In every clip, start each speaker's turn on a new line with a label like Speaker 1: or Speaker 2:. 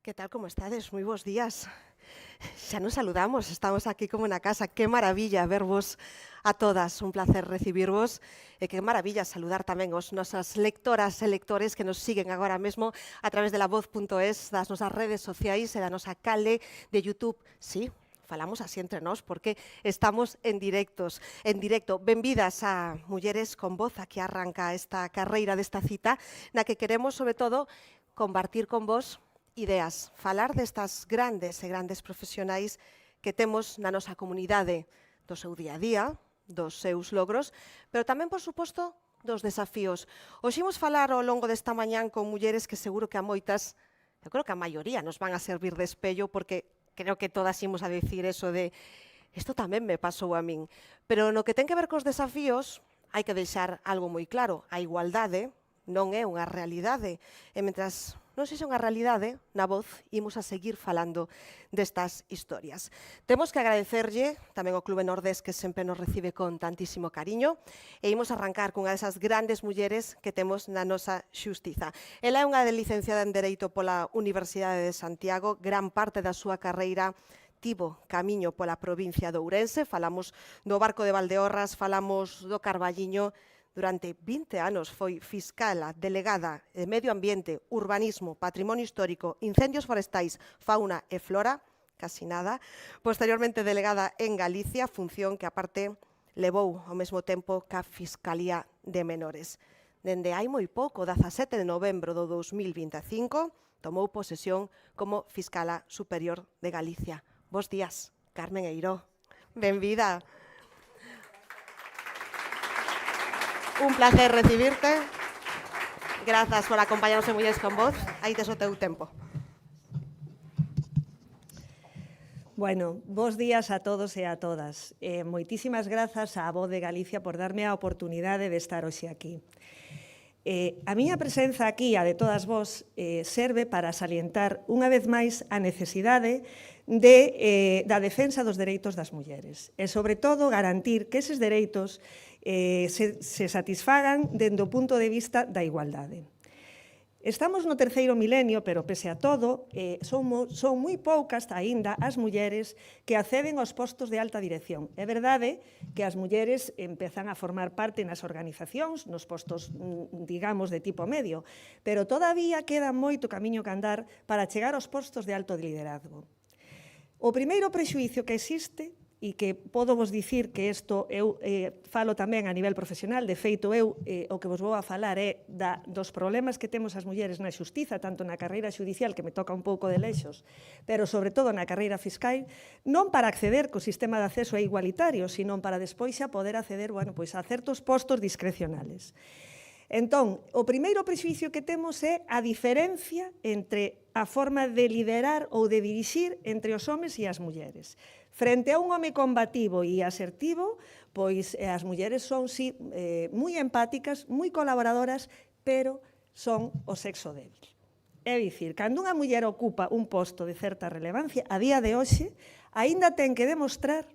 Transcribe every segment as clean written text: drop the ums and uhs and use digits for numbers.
Speaker 1: ¿Qué tal, como estades? Moi bons días. Xa nos saludamos, estamos aquí como na casa. Que maravilla vervos a todas, un placer recibirvos e que maravilla saludar tamén os nosas lectoras e lectores que nos siguen agora mesmo a través de la voz.es, das nosas redes sociais e da nosa canle de YouTube. Sí, falamos así entre nós porque estamos en directo. Benvidas a Mulleres con Voz, aquí arranca esta carreira desta cita na que queremos, sobre todo, compartir con vos ideas, falar destas grandes e grandes profesionais que temos na nosa comunidade, do seu día a día, dos seus logros, pero tamén, por suposto, dos desafíos. Hoxe imos falar ao longo desta mañán con mulleres que seguro que a moitas, eu creo que a maioría nos van a servir de espello, porque creo que todas imos a dicir eso de isto tamén me pasou a min. Pero no que ten que ver cos desafíos, hai que deixar algo moi claro. A igualdade non é unha realidade. E mentras non sei se é unha realidade, na voz imos a seguir falando destas historias. Temos que agradecerlle tamén ao Clube Nordés que sempre nos recibe con tantísimo cariño e imos arrancar cunha desas grandes mulleres que temos na nosa xustiza. Ela é unha licenciada en Dereito pola Universidade de Santiago, gran parte da súa carreira tivo camiño pola provincia de Ourense, falamos do Barco de Valdeorras, falamos do Carballiño. Durante 20 anos foi fiscala, delegada de Medio Ambiente, Urbanismo, Patrimonio Histórico, Incendios Forestais, Fauna e Flora, casi nada. Posteriormente delegada en Galicia, función que aparte levou ao mesmo tempo ca Fiscalía de Menores. Dende hai moi pouco, 17 de novembro do 2025, tomou posesión como Fiscala Superior de Galicia. Bos días, Carmen Eiró. Benvida. Un placer recibirte. Grazas por acompañarnos en Mulleres con Voz. Aí tes o teu tempo.
Speaker 2: Bueno, bos días a todos e a todas. Moitísimas grazas á Voz de Galicia por darme a oportunidade de estar hoxe aquí. A miña presenza aquí, a de todas vos, serve para salientar unha vez máis a necesidade da defensa dos dereitos das mulleres e, sobre todo, garantir que eses dereitos se satisfagan dende o punto de vista da igualdade. Estamos no terceiro milenio, pero, pese a todo, son moi poucas aínda as mulleres que acceden aos postos de alta dirección. É verdade que as mulleres empezan a formar parte nas organizacións, nos postos, digamos, de tipo medio, pero todavía queda moito camiño que andar para chegar aos postos de alto liderazgo. O primeiro prexuízo que existe, e que podo vos dicir que isto eu falo tamén a nivel profesional, de feito eu o que vos vou a falar é dos problemas que temos as mulleres na xustiza, tanto na carreira xudicial, que me toca un pouco de leixos, pero sobre todo na carreira fiscal, non para acceder co sistema de acceso é igualitario, sino para despois xa poder acceder a certos postos discrecionales. Entón, o primeiro prexuízo que temos é a diferencia entre a forma de liderar ou de dirixir entre os homes e as mulleres. Frente a un home combativo e asertivo, pois as mulleres son, sí, moi empáticas, moi colaboradoras, pero son o sexo débil. É dicir, cando unha muller ocupa un posto de certa relevancia, a día de hoxe, aínda ten que demostrar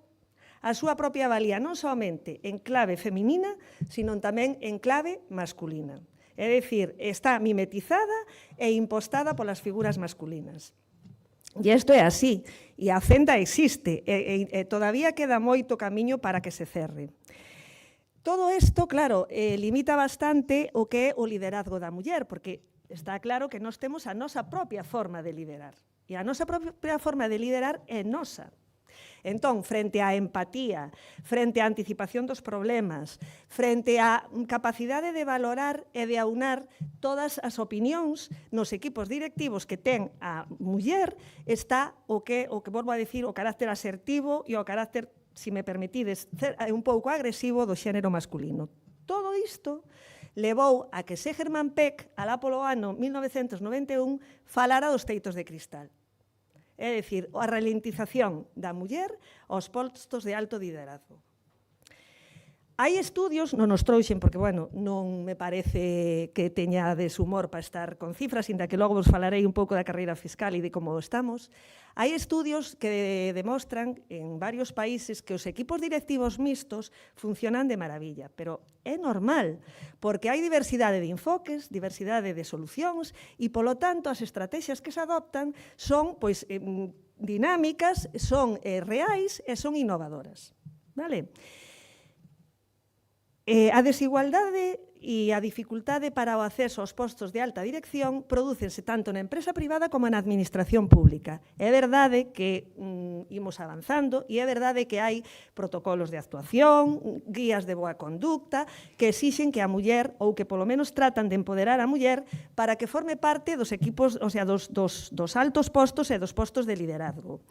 Speaker 2: a súa propia valía non somente en clave feminina, sino tamén en clave masculina. É dicir, está mimetizada e impostada polas figuras masculinas. E isto é así, e a fenda existe, e todavía queda moito camiño para que se cerre. Todo isto, claro, limita bastante o que é o liderazgo da muller, porque está claro que nós temos a nosa propia forma de liderar. E a nosa propia forma de liderar é nosa. Entón, frente á empatía, frente á anticipación dos problemas, frente á capacidade de valorar e de aunar todas as opinións nos equipos directivos que ten a muller, está o que volvo a dicir, o carácter asertivo e o carácter, se me permitides, un pouco agresivo do xénero masculino. Todo isto levou a que Segerman Peck, alá polo ano 1991, falara dos teitos de cristal. É dicir, a ralentización da muller aos postos de alto liderazgo. Hai estudios, non os trouxen, porque, bueno, non me parece que teñades humor para estar con cifras, inda que logo vos falarei un pouco da carreira fiscal e de como estamos. Hai estudios que demostran en varios países que os equipos directivos mixtos funcionan de maravilla, pero é normal, porque hai diversidade de enfoques, diversidade de solucións, e, polo tanto, as estrategias que se adoptan son, pois, dinámicas, son reais e son innovadoras. Vale? A desigualdade e a dificultade para o acceso aos postos de alta dirección prodúcense tanto na empresa privada como na administración pública. É verdade que imos avanzando e é verdade que hai protocolos de actuación, guías de boa conducta, que exixen que a muller, ou que polo menos tratan de empoderar a muller para que forme parte dos equipos, o sea, dos altos postos e dos postos de liderazgo.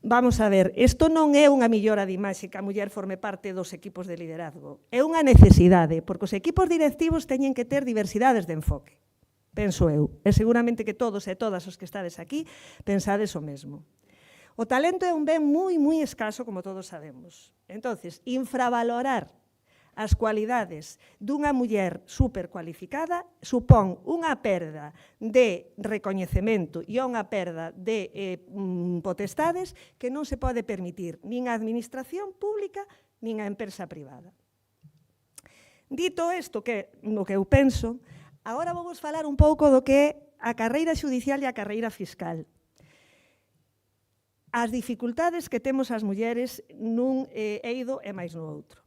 Speaker 2: Vamos a ver, isto non é unha millora de imaxe que a muller forme parte dos equipos de liderazgo. É unha necesidade, porque os equipos directivos teñen que ter diversidades de enfoque. Penso eu. E seguramente que todos e todas os que estades aquí pensades o mesmo. O talento é un ben moi escaso, como todos sabemos. Entonces, infravalorar as cualidades dunha muller supercualificada supón unha perda de recoñecemento e unha perda de potestades que non se pode permitir nin a administración pública nin a empresa privada. Dito isto, que no que eu penso, agora vou vos falar un pouco do que é a carreira xudicial e a carreira fiscal. As dificultades que temos as mulleres nun eido e máis no outro.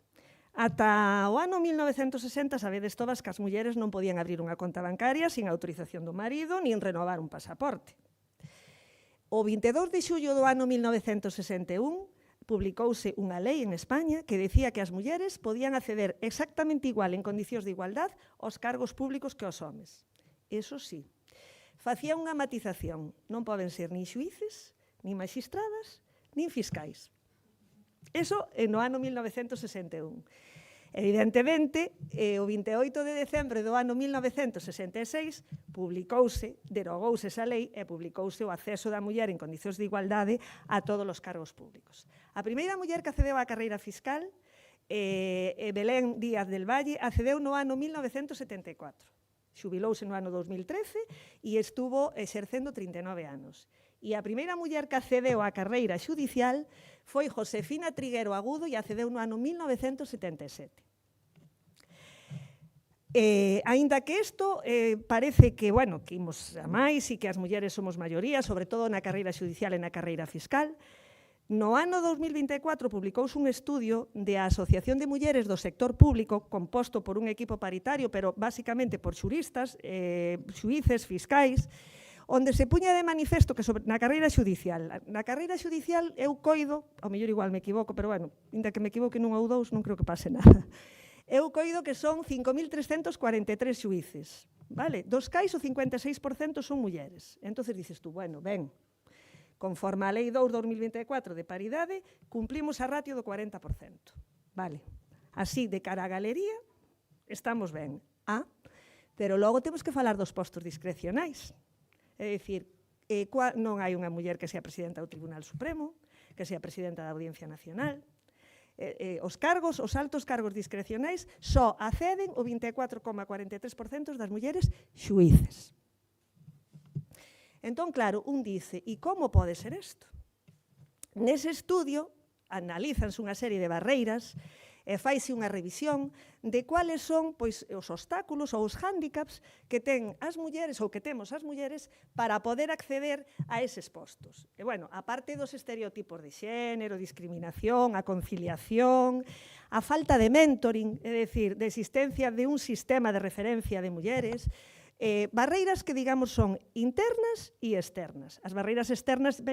Speaker 2: Ata o ano 1960, sabedes todas que as mulleres non podían abrir unha conta bancaria sin autorización do marido nin renovar un pasaporte. O 22 de xullo do ano 1961 publicouse unha lei en España que decía que as mulleres podían acceder exactamente igual en condicións de igualdade aos cargos públicos que os homes. Eso sí, facía unha matización. Non poden ser nin xuíces, nin magistradas, nin fiscais. Eso no ano 1961. Evidentemente, o 28 de decembro do ano 1966 derogouse esa lei e publicouse o acceso da muller en condicións de igualdade a todos os cargos públicos. A primeira muller que accedeu á carreira fiscal, Belén Díaz del Valle, accedeu no ano 1974. Xubilouse no ano 2013 e estuvo exercendo 39 anos. E a primeira muller que accedeu á carreira xudicial foi Josefina Triguero Agudo e accedeu no ano 1977. Aínda que isto parece que, bueno, que imos a máis e que as mulleres somos maioría, sobre todo na carreira xudicial e na carreira fiscal, no ano 2024 publicouse un estudio da Asociación de Mulleres do Sector Público composto por un equipo paritario, pero basicamente por xuristas, xuíces, fiscais, onde se puña de manifesto que na carreira xudicial eu coido, ao mellor igual me equivoco, pero bueno, ainda que me equivoque nun ou dous, non creo que pase nada. Eu coido que son 5.343 xuíces, vale? Dos cais o 56% son mulleres. Entón dices tú, bueno, ben, conforme a Lei 2/2024 de paridade, cumplimos a ratio do 40%. Vale, así, de cara á galería, estamos ben. Pero logo temos que falar dos postos discrecionais. É dicir, non hai unha muller que sea presidenta do Tribunal Supremo, que sea presidenta da Audiencia Nacional. Os altos cargos discrecionais só acceden o 24,43% das mulleres xuíces. Entón, claro, un dice, e como pode ser isto? Nese estudio analízanse unha serie de barreiras e faise unha revisión de cuáles son pois, os obstáculos ou os hándicaps que ten as mulleres ou que temos as mulleres para poder acceder a eses postos. E, bueno, a parte dos estereotipos de xénero, discriminación, a conciliación, a falta de mentoring, é dicir, de existencia de un sistema de referencia de mulleres, barreiras que, digamos, son internas e externas. As barreiras externas,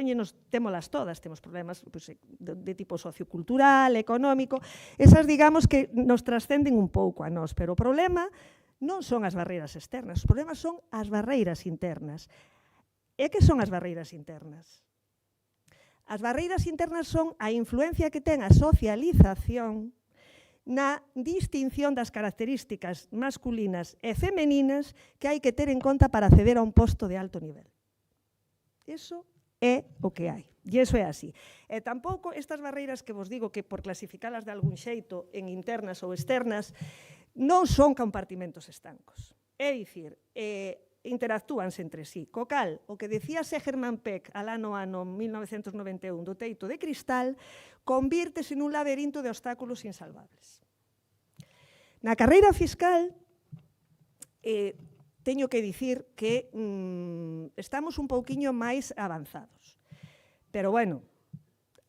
Speaker 2: témolas todas, temos problemas de tipo sociocultural, económico, esas, digamos, que nos trascenden un pouco a nós, pero o problema non son as barreiras externas, os problemas son as barreiras internas. E que son as barreiras internas? As barreiras internas son a influencia que ten a socialización na distinción das características masculinas e femeninas que hai que ter en conta para acceder a un posto de alto nivel. Iso é o que hai. E iso é así. E tampouco estas barreiras que vos digo que por clasificalas de algún xeito en internas ou externas non son compartimentos estancos. É dicir, interactúanse entre sí. Co cal, o que decíase Germán Peck alá no ano 1991 do teito de cristal convírtese nun laberinto de obstáculos insalvables. Na carreira fiscal, teño que dicir que estamos un pouquiño máis avanzados. Pero, bueno,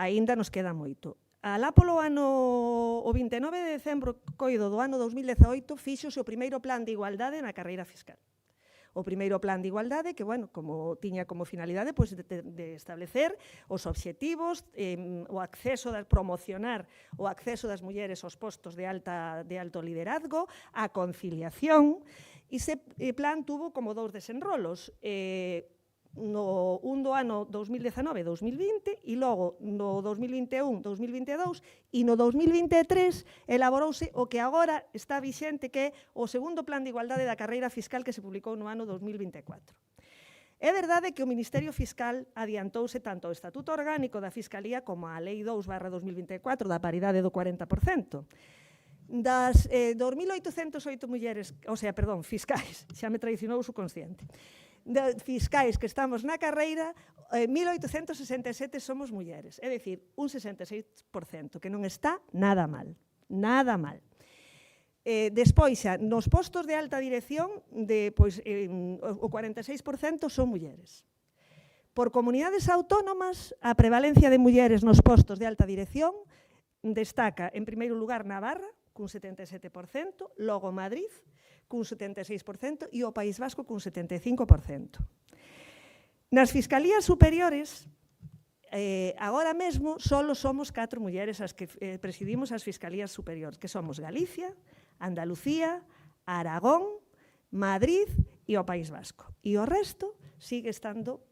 Speaker 2: aínda nos queda moito. Alá polo o 29 de decembro coido do ano 2018 fíxose o primeiro plan de igualdade na carreira fiscal. O primeiro plan de igualdade que, bueno, como tiña como finalidade de establecer os obxectivos, o acceso, promocionar o acceso das mulleres aos postos de alto liderazgo, a conciliación. Ese plan tuvo como 2 desenrolos, un do ano 2019-2020 e logo no 2021-2022 e no 2023 elaborouse o que agora está vixente, que é o segundo plan de igualdade da carreira fiscal que se publicou no ano 2024. É verdade que o Ministerio Fiscal adiantouse tanto ao Estatuto Orgánico da Fiscalía como á Lei 2/2024 da paridade do 40%. Das 2.808 mulleres, fiscais, xa me traicionou o subconsciente, fiscais que estamos na carreira, 1.867 somos mulleres, é dicir, un 66%, que non está nada mal, nada mal. Despois, xa, nos postos de alta dirección, o 46% son mulleres. Por comunidades autónomas, a prevalencia de mulleres nos postos de alta dirección destaca, en primeiro lugar, Navarra, cun 77%, logo Madrid, cun 76%, e o País Vasco cun 75%. Nas fiscalías superiores, agora mesmo, só somos 4 mulleres as que presidimos as fiscalías superiores, que somos Galicia, Andalucía, Aragón, Madrid e o País Vasco. E o resto sigue estando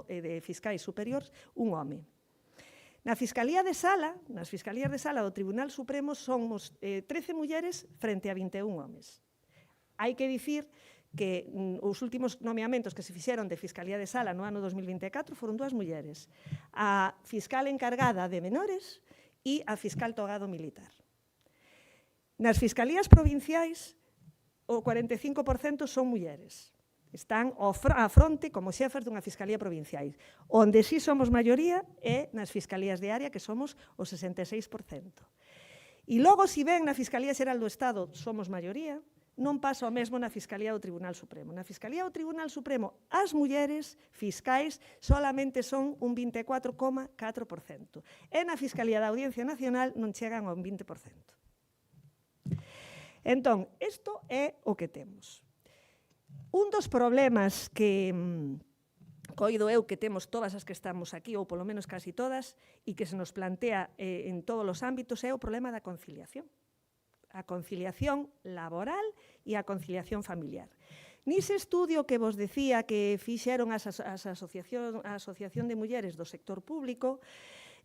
Speaker 2: de fiscais superiores un home. Nas fiscalías de sala do Tribunal Supremo somos 13 mulleres frente a 21 homes. Hai que dicir que os últimos nomeamentos que se fixeron de Fiscalía de Sala no ano 2024 foron 2 mulleres, a fiscal encargada de menores e a fiscal togado militar. Nas fiscalías provinciais, o 45% son mulleres. Están á fronte como xefas dunha fiscalía provincial. Onde sí somos maioría é nas fiscalías de área, que somos o 66%. E logo, se ven na Fiscalía Xeral do Estado somos maioría, non pasa o mesmo na Fiscalía do Tribunal Supremo. Na Fiscalía do Tribunal Supremo, as mulleres fiscais solamente son un 24,4%. E na Fiscalía da Audiencia Nacional non chegan a un 20%. Entón, isto é o que temos. Un dos problemas que coido eu que temos todas as que estamos aquí, ou polo menos casi todas, e que se nos plantea en todos os ámbitos, é o problema da conciliación. A conciliación laboral e a conciliación familiar. Nise estudio que vos decía que fixeron a Asociación de Mulleres do Sector Público,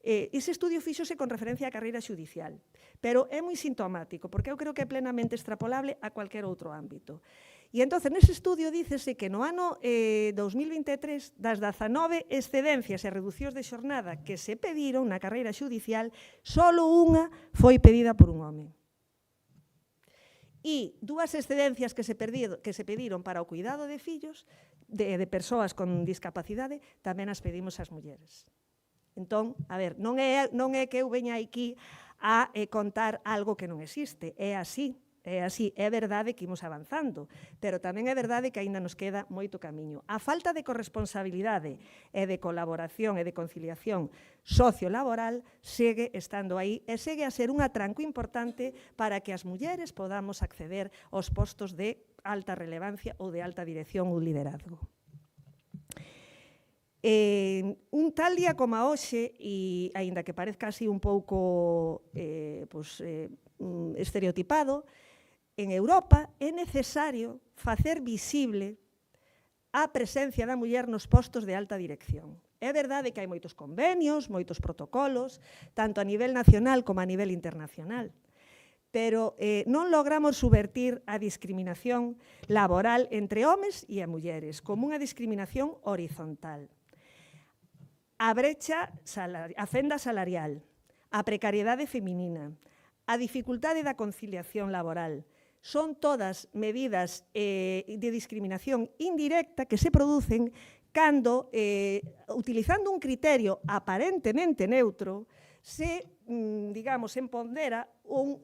Speaker 2: ese estudio fíxose con referencia á carreira xudicial, pero é moi sintomático, porque eu creo que é plenamente extrapolable a cualquier outro ámbito. E entón, nese estudio dícese que no ano 2023, das 19 excedencias e reducións de xornada que se pediron na carreira xudicial, só unha foi pedida por un home. E 2 excedencias que se pediron para o cuidado de fillos, de persoas con discapacidade, tamén as pedimos as mulleres. Entón, a ver, non é que eu veña aquí a contar algo que non existe, é así. É así, é verdade que imos avanzando, pero tamén é verdade que aínda nos queda moito camiño. A falta de corresponsabilidade e de colaboración e de conciliación sociolaboral segue estando aí e segue a ser un atranco importante para que as mulleres podamos acceder aos postos de alta relevancia ou de alta dirección ou liderazgo. Un tal día como hoxe, e aínda que parezca así un pouco estereotipado, en Europa é necesario facer visible a presencia da muller nos postos de alta dirección. É verdade que hai moitos convenios, moitos protocolos, tanto a nivel nacional como a nivel internacional, pero non logramos subvertir a discriminación laboral entre homes e a mulleres como unha discriminación horizontal. a fenda salarial, a precariedade feminina, a dificultade da conciliación laboral. Son todas medidas de discriminación indirecta que se producen cando, utilizando un criterio aparentemente neutro, se, digamos, empodera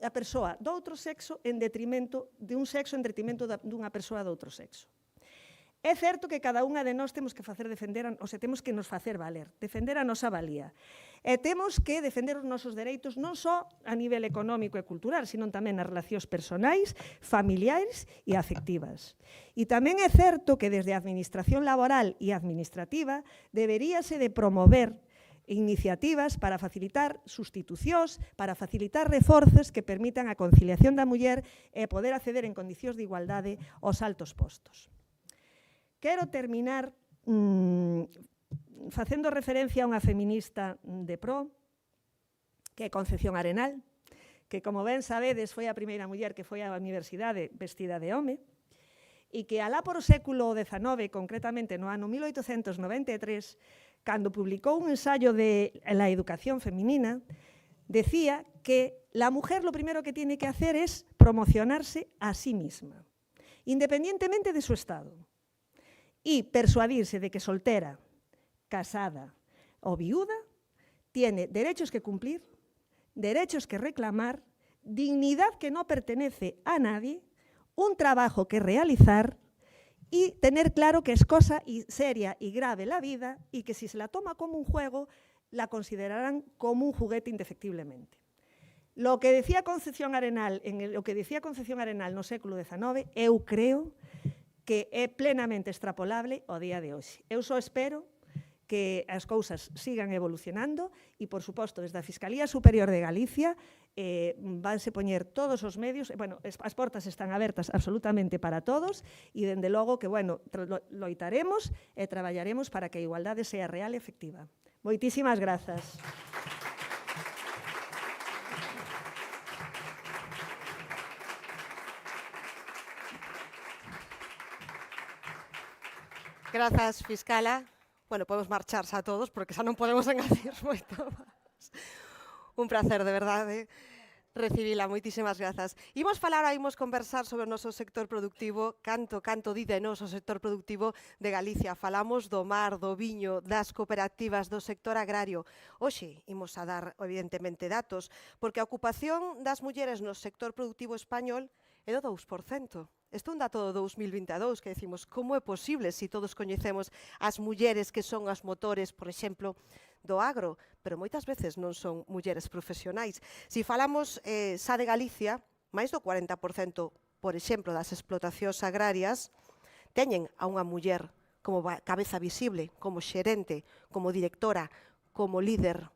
Speaker 2: a persoa do outro sexo en detrimento de un sexo en detrimento dunha persoa do outro sexo. É certo que cada unha de nós temos que temos que nos facer valer, defender a nosa valía. E temos que defender os nosos dereitos non só a nivel económico e cultural, sino tamén nas relacións personais, familiares e afectivas. E tamén é certo que desde a administración laboral e administrativa deberíase de promover iniciativas para facilitar sustitucións, para facilitar reforzos que permitan a conciliación da muller e poder acceder en condicións de igualdade aos altos postos. Quero terminar facendo referencia a unha feminista de pro, que é Concepción Arenal, que, como ben sabedes, foi a primeira muller que foi á universidade vestida de home, e que alá por o século XIX, concretamente no ano 1893, cando publicou un ensayo de la educación femenina, decía que la mujer lo primero que tiene que hacer es promocionarse a sí misma, independientemente de su estado. Y persuadirse de que soltera, casada o viuda tiene derechos que cumplir, derechos que reclamar, dignidad que no pertenece a nadie, un trabajo que realizar y tener claro que es cosa seria y grave la vida y que si se la toma como un juego, la considerarán como un juguete indefectiblemente. Lo que decía Concepción Arenal no século XIX, eu creo que é plenamente extrapolable ao día de hoxe. Eu só espero que as cousas sigan evolucionando e, por suposto, desde a Fiscalía Superior de Galicia vanse poñer todos os medios, as portas están abertas absolutamente para todos e, dende logo, que, loitaremos e traballaremos para que a igualdade sea real e efectiva. Moitísimas grazas.
Speaker 1: Grazas, fiscala. Bueno, podemos marcharse a todos, porque xa non podemos engadir moito máis. Un placer, de verdade, recibila. Moitísimas grazas. Imos conversar sobre o noso sector productivo, canto di de nós o sector productivo de Galicia. Falamos do mar, do viño, das cooperativas, do sector agrario. Hoxe imos a dar, evidentemente, datos, porque a ocupación das mulleres no sector productivo español é do 2%. Isto é un dato do 2022 que decimos como é posible se todos coñecemos as mulleres que son as motores, por exemplo, do agro, pero moitas veces non son mulleres profesionais. Se falamos xa de Galicia, máis do 40%, por exemplo, das explotacións agrarias teñen a unha muller como cabeza visible, como xerente, como directora, como líder.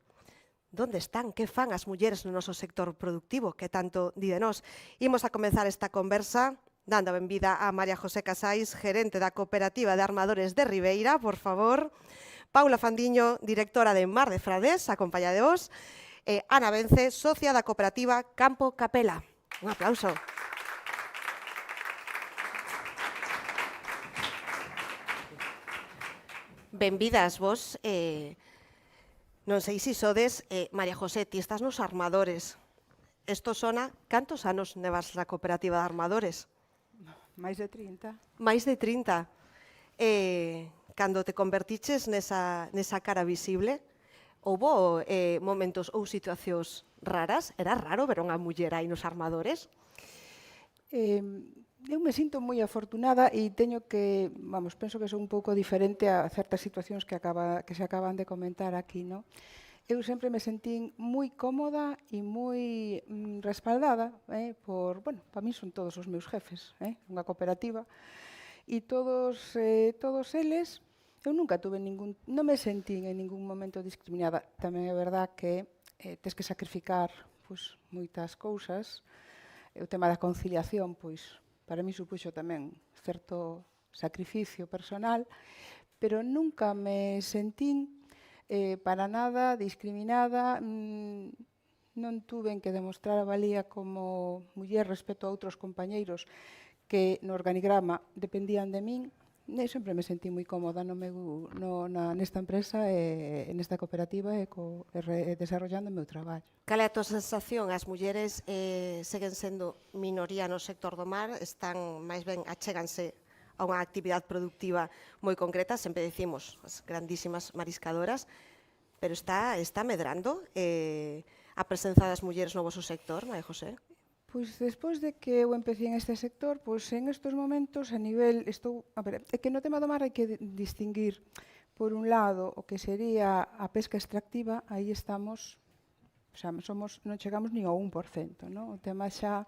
Speaker 1: Donde están? Que fan as mulleres no noso sector productivo que tanto di de nós? Imos a comenzar esta conversa dando a benvida a María José Casais, gerente da Cooperativa de Armadores de Ribeira, por favor. Paula Fandiño, directora de Mar de Fradés, acompañadeos. Ana Vence, socia da Cooperativa Campo Capela. Un aplauso. Benvidas vos. Non sei se sodes, María José, ti estás nos armadores. Isto sona, cantos anos nevas na Cooperativa de Armadores?
Speaker 3: Máis de 30.
Speaker 1: Máis de 30. Cando te convertiches nesa cara visible, houbo momentos ou situacións raras? Era raro ver unha muller aí nos armadores?
Speaker 3: Eu me sinto moi afortunada e teño que, penso que son un pouco diferente a certas situacións que se acaban de comentar aquí, non? Eu sempre me sentín moi cómoda e moi respaldada para mí son todos os meus jefes, unha cooperativa, e todos eles, eu nunca tuve non me sentín en ningún momento discriminada. Tamén é verdad que tes que sacrificar moitas cousas. O tema da conciliación, para mí supuxo tamén certo sacrificio personal, pero nunca me sentín para nada discriminada, non tuven que demostrar a valía como muller respecto a outros compañeiros que no organigrama dependían de min, Eu sempre me sentí moi cómoda nesta empresa, nesta cooperativa e desarrollando o meu traballo.
Speaker 1: Cal é a tua sensación? As mulleres seguen sendo minoría no sector do mar, están máis ben achéganse a unha actividade productiva moi concreta, sempre decimos as grandísimas mariscadoras, pero está medrando a presenza das mulleres no vosso sector, María José?
Speaker 3: Pois despois de que eu empecé en este sector, pois en estes momentos a nivel é que no tema do mar hai que distinguir por un lado o que sería a pesca extractiva, aí estamos, xa non chegamos ni ao 1%, non? O tema xa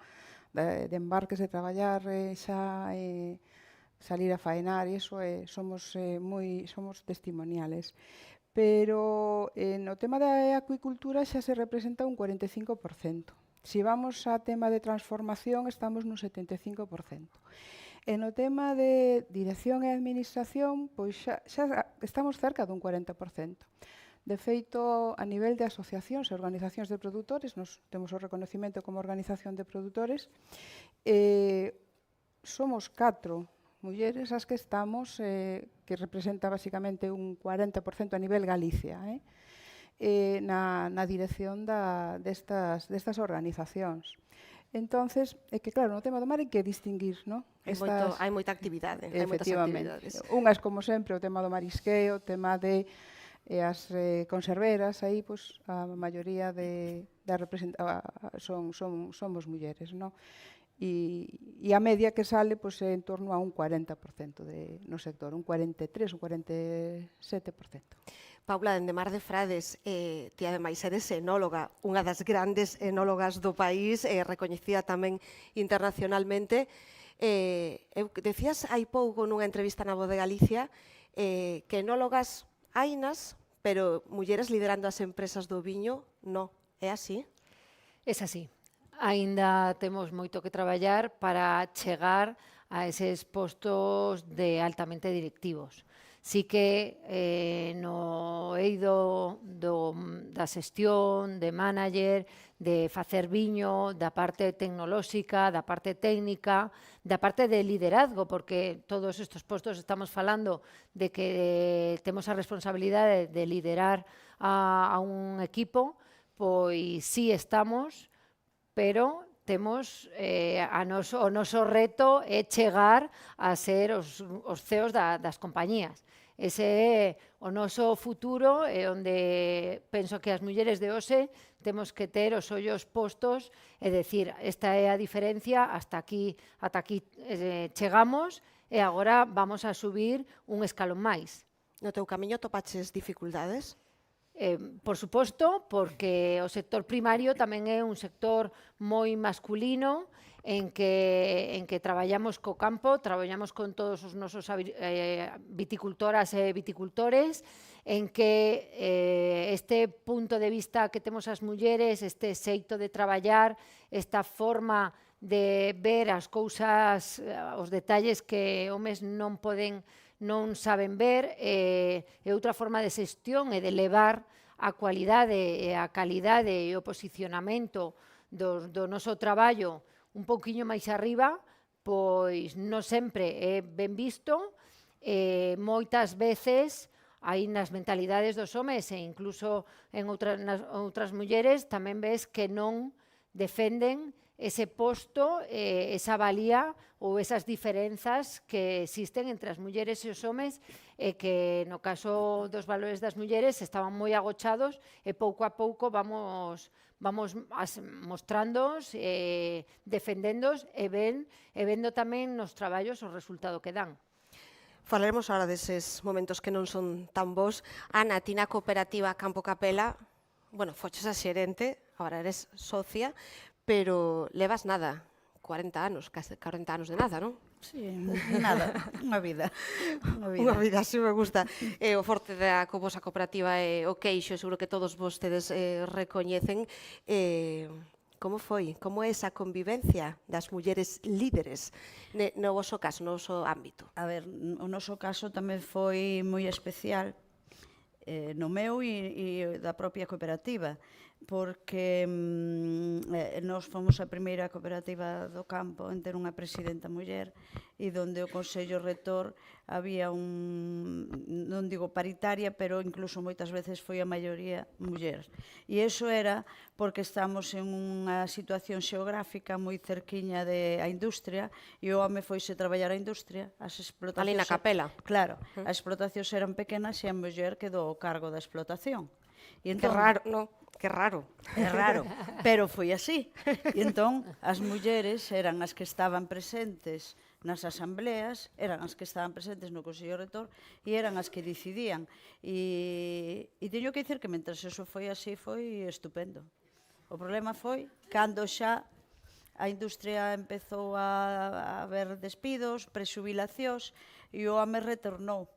Speaker 3: de embarques, de traballar, xa salir a faenar, e iso somos testimoniales. Pero no tema da acuicultura xa se representa un 45%. Si vamos a tema de transformación, estamos nun 75%. E no tema de dirección e administración, pois xa estamos cerca dun 40%. De feito, a nivel de asociacións e organizacións de produtores, nos temos o reconocimento como organización de produtores, somos 4 mulleres as que estamos, que representa basicamente un 40% a nivel Galicia, na dirección destas organizacións. Entonces, é que claro, no tema do mar hai que distinguir, non?
Speaker 1: Hai moita actividade, hai moitas actividades.
Speaker 3: Unhas, como sempre, o tema do marisqueo, o tema de as conserveras, aí, pois, a maioría somos mulleres, non? E a media que sale, pois, é en torno a un 40% no sector, un 43, un 47%.
Speaker 1: Paula, dende Mar de Frades, ti ademais eres enóloga, unha das grandes enólogas do país, recoñecida tamén internacionalmente. Decías hai pouco nunha entrevista na Voz de Galicia que enólogas hainas, pero mulleres liderando as empresas do viño, non. É así?
Speaker 4: É así. Aínda temos moito que traballar para chegar a eses postos de altamente directivos. Sí que no eido da xestión, de manager, de facer viño, da parte tecnolóxica, da parte técnica, da parte de liderazgo, porque todos estes postos estamos falando de que temos a responsabilidade de liderar a un equipo, pois sí estamos, pero temos o noso reto é chegar a ser os CEOs das compañías. Ese é o noso futuro, e onde penso que as mulleres de hoxe temos que ter os ollos postos e decir, esta é a diferencia, ata aquí chegamos e agora vamos a subir un escalón máis.
Speaker 1: No teu camiño topaches dificultades?
Speaker 4: Por suposto, porque o sector primario tamén é un sector moi masculino, en que traballamos co campo, traballamos con todos os nosos viticultoras e viticultores, en que este punto de vista que temos as mulleres, este xeito de traballar, esta forma de ver as cousas, os detalles que homes non saben ver, e outra forma de xestión e de levar a cualidade e a calidade e o posicionamento do noso traballo un pouquiño máis arriba, pois non sempre é ben visto, moitas veces aí nas mentalidades dos homes e incluso en outras mulleres tamén ves que non defenden ese posto, esa valía ou esas diferenzas que existen entre as mulleres e os homes, e que no caso dos valores das mulleres estaban moi agochados e pouco a pouco vamos mostrándoos, defendéndoos e vendo tamén nos traballos o resultado que dan.
Speaker 1: Falaremos agora deses momentos que non son tan bons. Ana, ti na cooperativa Campo Capela, foches a xerente, agora eres socia, pero levas nada, 40 anos, case 40 anos de nada, non?
Speaker 5: Sí, nada, unha vida.
Speaker 1: Unha vida, así me gusta. O forte da vosa cooperativa é o queixo, seguro que todos vostedes recoñecen. Como foi? Como é esa convivencia das mulleres líderes no voso caso, no voso ámbito?
Speaker 5: A ver, o noso caso tamén foi moi especial, no meu e da propia cooperativa, porque nós fomos a primeira cooperativa do campo en ter unha presidenta muller e donde o Consello Rector había non digo paritaria, pero incluso moitas veces foi a maioría muller. E iso era porque estamos en unha situación xeográfica moi cerquiña da industria e o home foise traballar á industria, as explotacións...
Speaker 1: Ali na capela.
Speaker 5: Claro, as explotacións eran pequenas e a muller quedou ao cargo da explotación. E
Speaker 1: Que raro, no, que raro.
Speaker 5: É raro, pero foi así. E entón, as mulleres eran as que estaban presentes nas asambleas, eran as que estaban presentes no Consello Rector e eran as que decidían. E teño que dicir que mentres eso foi así, foi estupendo. O problema foi cando xa a industria empezou a haber despidos, prexubilacións e o home retornou.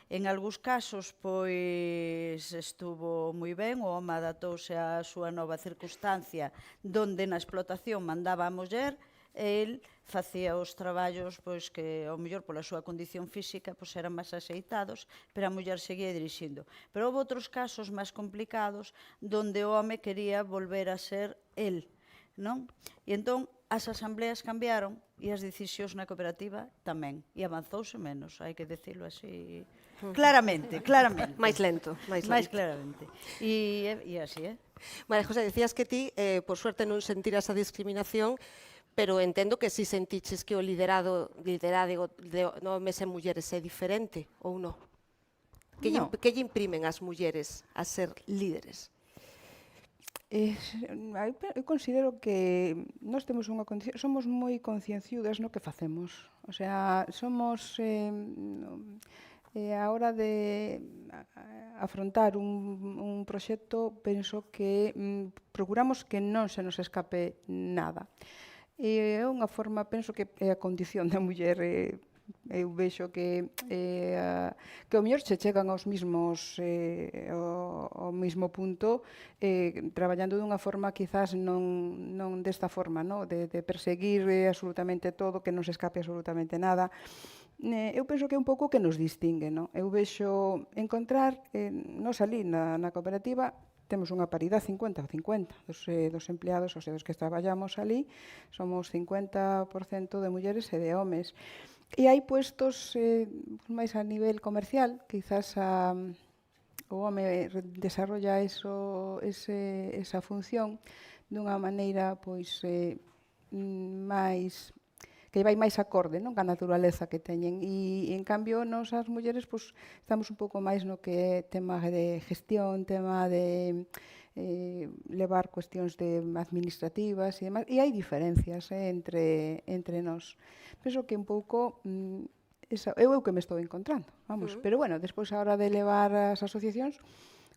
Speaker 5: En algúns casos, pois, estuvo moi ben, o home adaptouse á súa nova circunstancia, donde na explotación mandaba a muller, e el facía os traballos pois, que, ao mellor, pola súa condición física, pois, eran máis axeitados, pero a muller seguía dirixindo. Pero houve outros casos máis complicados, donde o home quería volver a ser el, non? E entón, as asambleas cambiaron e as decisións na cooperativa tamén. E avanzouse menos, hai que decirlo así... Claramente, claramente.
Speaker 1: Máis lento, máis lento.
Speaker 5: Máis claramente. E así,
Speaker 1: María José, decías que ti, por suerte, non sentiras a discriminación, pero entendo que si sentiches que o liderado de homes e mulleres é diferente, ou non? Que lle imprimen as mulleres a ser líderes?
Speaker 3: Eu considero que nós temos somos moi concienciudas no que facemos. O sea, somos a hora de afrontar un proxecto, penso que procuramos que non se nos escape nada. E é unha forma, penso que é a condición da muller. Eu vexo que ao mellor se chegan aos mismos ao mismo punto traballando dunha forma quizás non desta forma, no? De perseguir absolutamente todo, que non se escape absolutamente nada. Eu penso que é un pouco que nos distingue, no? Eu vexo encontrar, nos ali na cooperativa, temos unha paridade 50-50 dos empleados, ou sea, dos que traballamos ali, somos 50% de mulleres e de homes. E hai puestos máis a nivel comercial, quizás o home desarrolla esa función dunha maneira pois máis que vai máis acorde, non, ca naturaleza que teñen. E en cambio, nós as mulleres pois estamos un pouco máis no que é tema de gestión, tema de levar cuestións administrativas e demás, e hai diferencias entre nós. Penso que un pouco é o que me estou encontrando, vamos. Pero bueno, despois a hora de levar as asociacións,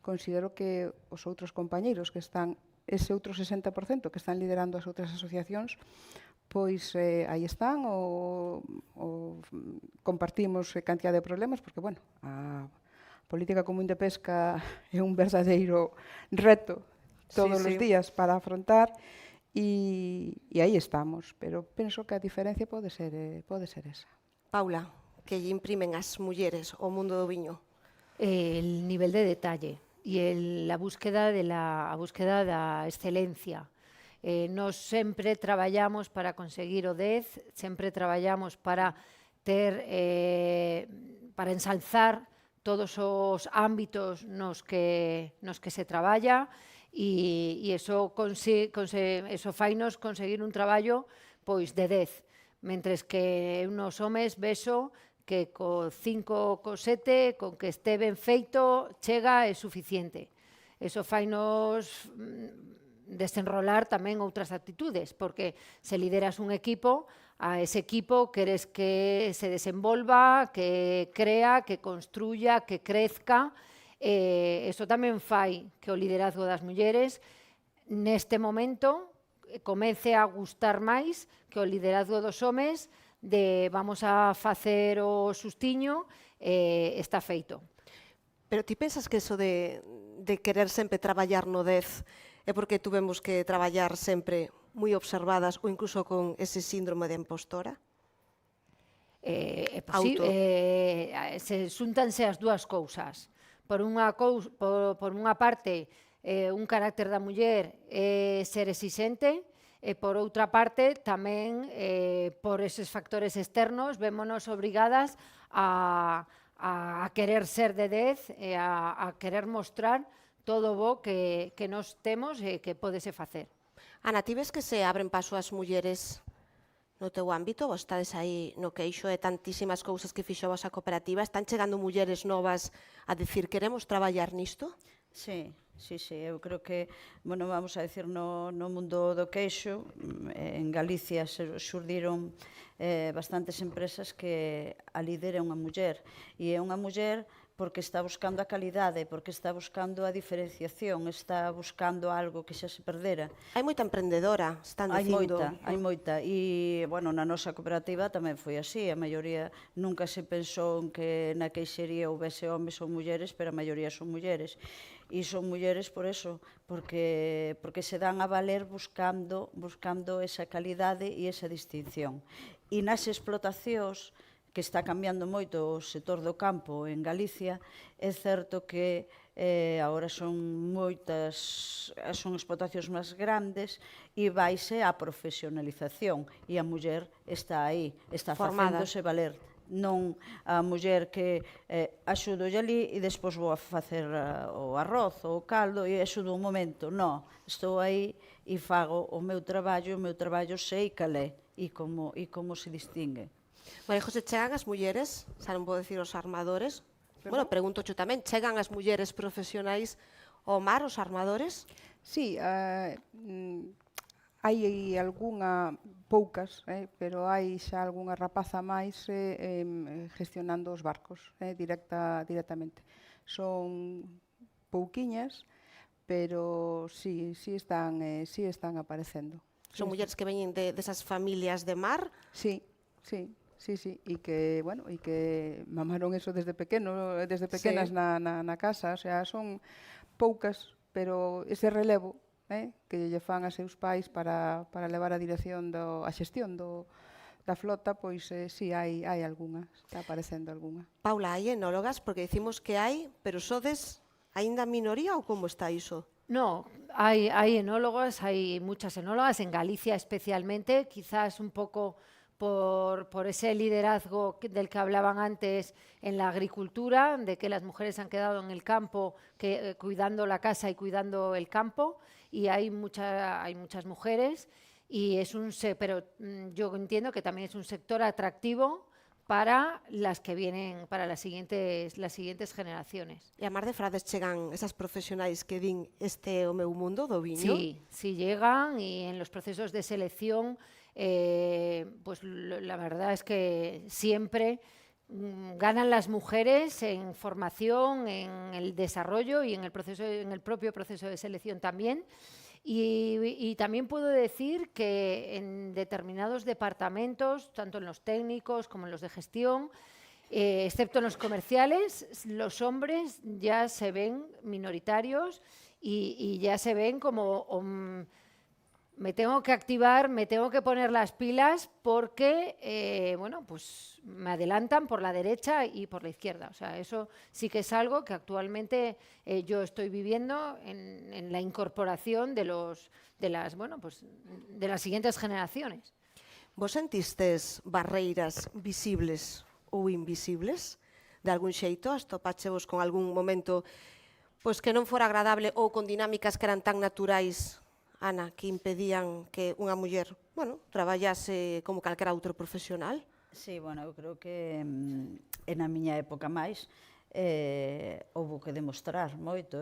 Speaker 3: considero que os outros compañeiros que están, ese outro 60% que están liderando as outras asociacións, pois aí están, ou compartimos cantidad de problemas, porque, bueno, a política común de pesca é un verdadeiro reto todos os días para afrontar, e aí estamos, pero penso que a diferencia pode ser esa.
Speaker 1: Paula, que lle imprimen as mulleres ao mundo do viño?
Speaker 4: El nivel de detalle e a búsqueda da excelencia. Nos sempre traballamos para conseguir o 10, sempre traballamos para para ensalzar todos os ámbitos nos que se traballa, e eso fainos conseguir un traballo pois de 10, mentres que nos homes vexo que co 5, co 7, con que este ben feito, chega é suficiente. Eso fainos desenrolar tamén outras actitudes, porque se lideras un equipo, a ese equipo queres que se desenvolva, que crea, que construya, que crezca. Eso tamén fai que o liderazgo das mulleres neste momento comece a gustar máis que o liderazgo dos homes, de vamos a facer o sustiño, está feito.
Speaker 1: Pero ti pensas que eso de querer sempre traballar no 10 é porque tuvemos que traballar sempre moi observadas ou incluso con ese síndrome de impostora?
Speaker 4: Se xúntanse as dúas cousas. Por unha parte, un carácter da muller é ser exixente, e por outra parte tamén por eses factores externos vémonos obrigadas a querer ser de 10 e a querer mostrar todo o bo que nos temos e que pódese facer.
Speaker 1: Ana, ti ves que se abren paso as mulleres no teu ámbito? Vos estades aí no queixo de tantísimas cousas que fixo a vosa cooperativa. Están chegando mulleres novas a dicir queremos traballar nisto?
Speaker 5: Sí, eu creo que, bueno, vamos a decir, no mundo do queixo, en Galicia xurdiron bastantes empresas que a líder é unha muller, e é unha muller porque está buscando a calidade, porque está buscando a diferenciación, está buscando algo que xa se perdera.
Speaker 1: Hai moita emprendedora, están dicindo.
Speaker 5: Hai moita. E, bueno, na nosa cooperativa tamén foi así. A maioría nunca se pensou en que na queixería houvese homes ou mulleres, pero a maioría son mulleres. E son mulleres por eso, porque se dan a valer buscando esa calidade e esa distinción. E nas explotacións, que está cambiando moito o sector do campo en Galicia, é certo que agora son explotacións máis grandes e vaise a profesionalización e a muller está aí, está facéndose valer. Non a muller que axudo ali e despois vou a facer o arroz ou o caldo e axudo un momento. Non, estou aí e fago o meu traballo sei cal é e como se distingue.
Speaker 1: María José, chegan as mulleres, xa non vou dicir os armadores, bueno, pregunto xo tamén, chegan as mulleres profesionais ao mar, os armadores?
Speaker 3: Sí, hai algunha, poucas, pero hai xa algunha rapaza máis gestionando os barcos directamente. Son pouquiñas, pero sí están aparecendo.
Speaker 1: Son mulleres que veñen desas familias de mar?
Speaker 3: Sí, e que, bueno, e que mamaron eso desde pequenas na casa, o sea, son poucas, pero ese relevo que lle fan a seus pais para levar a dirección a xestión da flota, pois sí, hai algunha, está aparecendo algunha.
Speaker 1: Paula, hai enólogas? Porque dicimos que hai, pero sodes aínda minoría ou como está iso?
Speaker 4: No, hai enólogas, hai muchas enólogas, en Galicia especialmente, quizás un pouco por ese liderazgo del que hablaban antes en la agricultura, de que las mujeres han quedado en el campo cuidando la casa y cuidando el campo, y hay muchas mujeres, pero yo entiendo que también es un sector atractivo para las que vienen, para las siguientes generaciones.
Speaker 1: E a mar de Frades chegan esas profesionais que din este é o meu mundo do viño?
Speaker 4: Sí llegan, y en los procesos de selección pues la verdad es que siempre ganan las mujeres en formación, en el desarrollo y en el propio proceso de selección también. Y también puedo decir que en determinados departamentos, tanto en los técnicos como en los de gestión, excepto en los comerciales, los hombres ya se ven minoritarios y ya se ven como me tengo que activar, me tengo que poner las pilas porque, bueno, pues me adelantan por la derecha y por la izquierda. O sea, eso sí que es algo que actualmente yo estoy viviendo en la incorporación de las siguientes generaciones.
Speaker 1: Vos sentistes barreiras visibles ou invisibles? De algún xeito, as topachevos con algún momento pois que non fora agradable ou con dinámicas que eran tan naturais, Ana, que impedían que unha muller, bueno, traballase como calquera outro profesional?
Speaker 5: Sí, bueno, eu creo que na miña época máis houve que demostrar moito.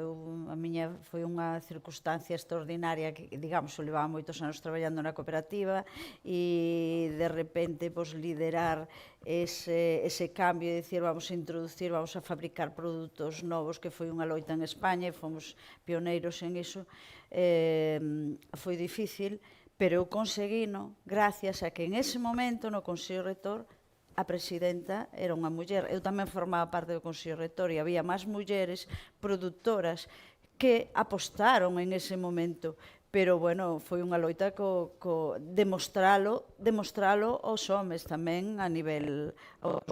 Speaker 5: A miña foi unha circunstancia extraordinaria que, digamos, eu levaba moitos anos traballando na cooperativa e de repente liderar ese cambio e dicir vamos a fabricar produtos novos, que foi unha loita en España e fomos pioneiros en iso. Foi difícil, pero eu conseguino gracias a que en ese momento no Consello Rector a presidenta era unha muller. Eu tamén formaba parte do Consello Rector e había máis mulleres produtoras que apostaron en ese momento, pero, bueno, foi unha loita demostralo aos homes tamén aos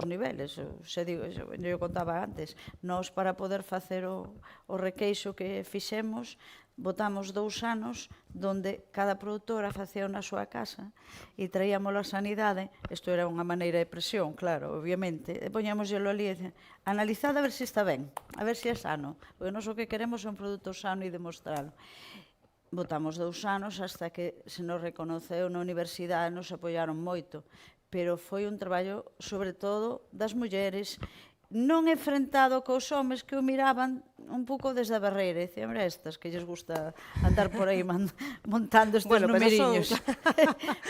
Speaker 5: niveles. Eu contaba antes, nós para poder facer o requeixo que fixemos, botamos 2 anos donde cada produtora facía na súa casa e traíamos a sanidade, isto era unha maneira de presión, claro, obviamente, e poñámoslo ali e dicen, analizad a ver se está ben, a ver se é sano, porque nós o que queremos é un produto sano e demostralo. Botamos 2 anos hasta que se nos reconoceu na universidade, nos apoiaron moito, pero foi un traballo, sobre todo, das mulleres, non enfrentado cos homes que o miraban un pouco desde a barreira, e dicían, estas que lles gusta andar por aí montando estes numeriños.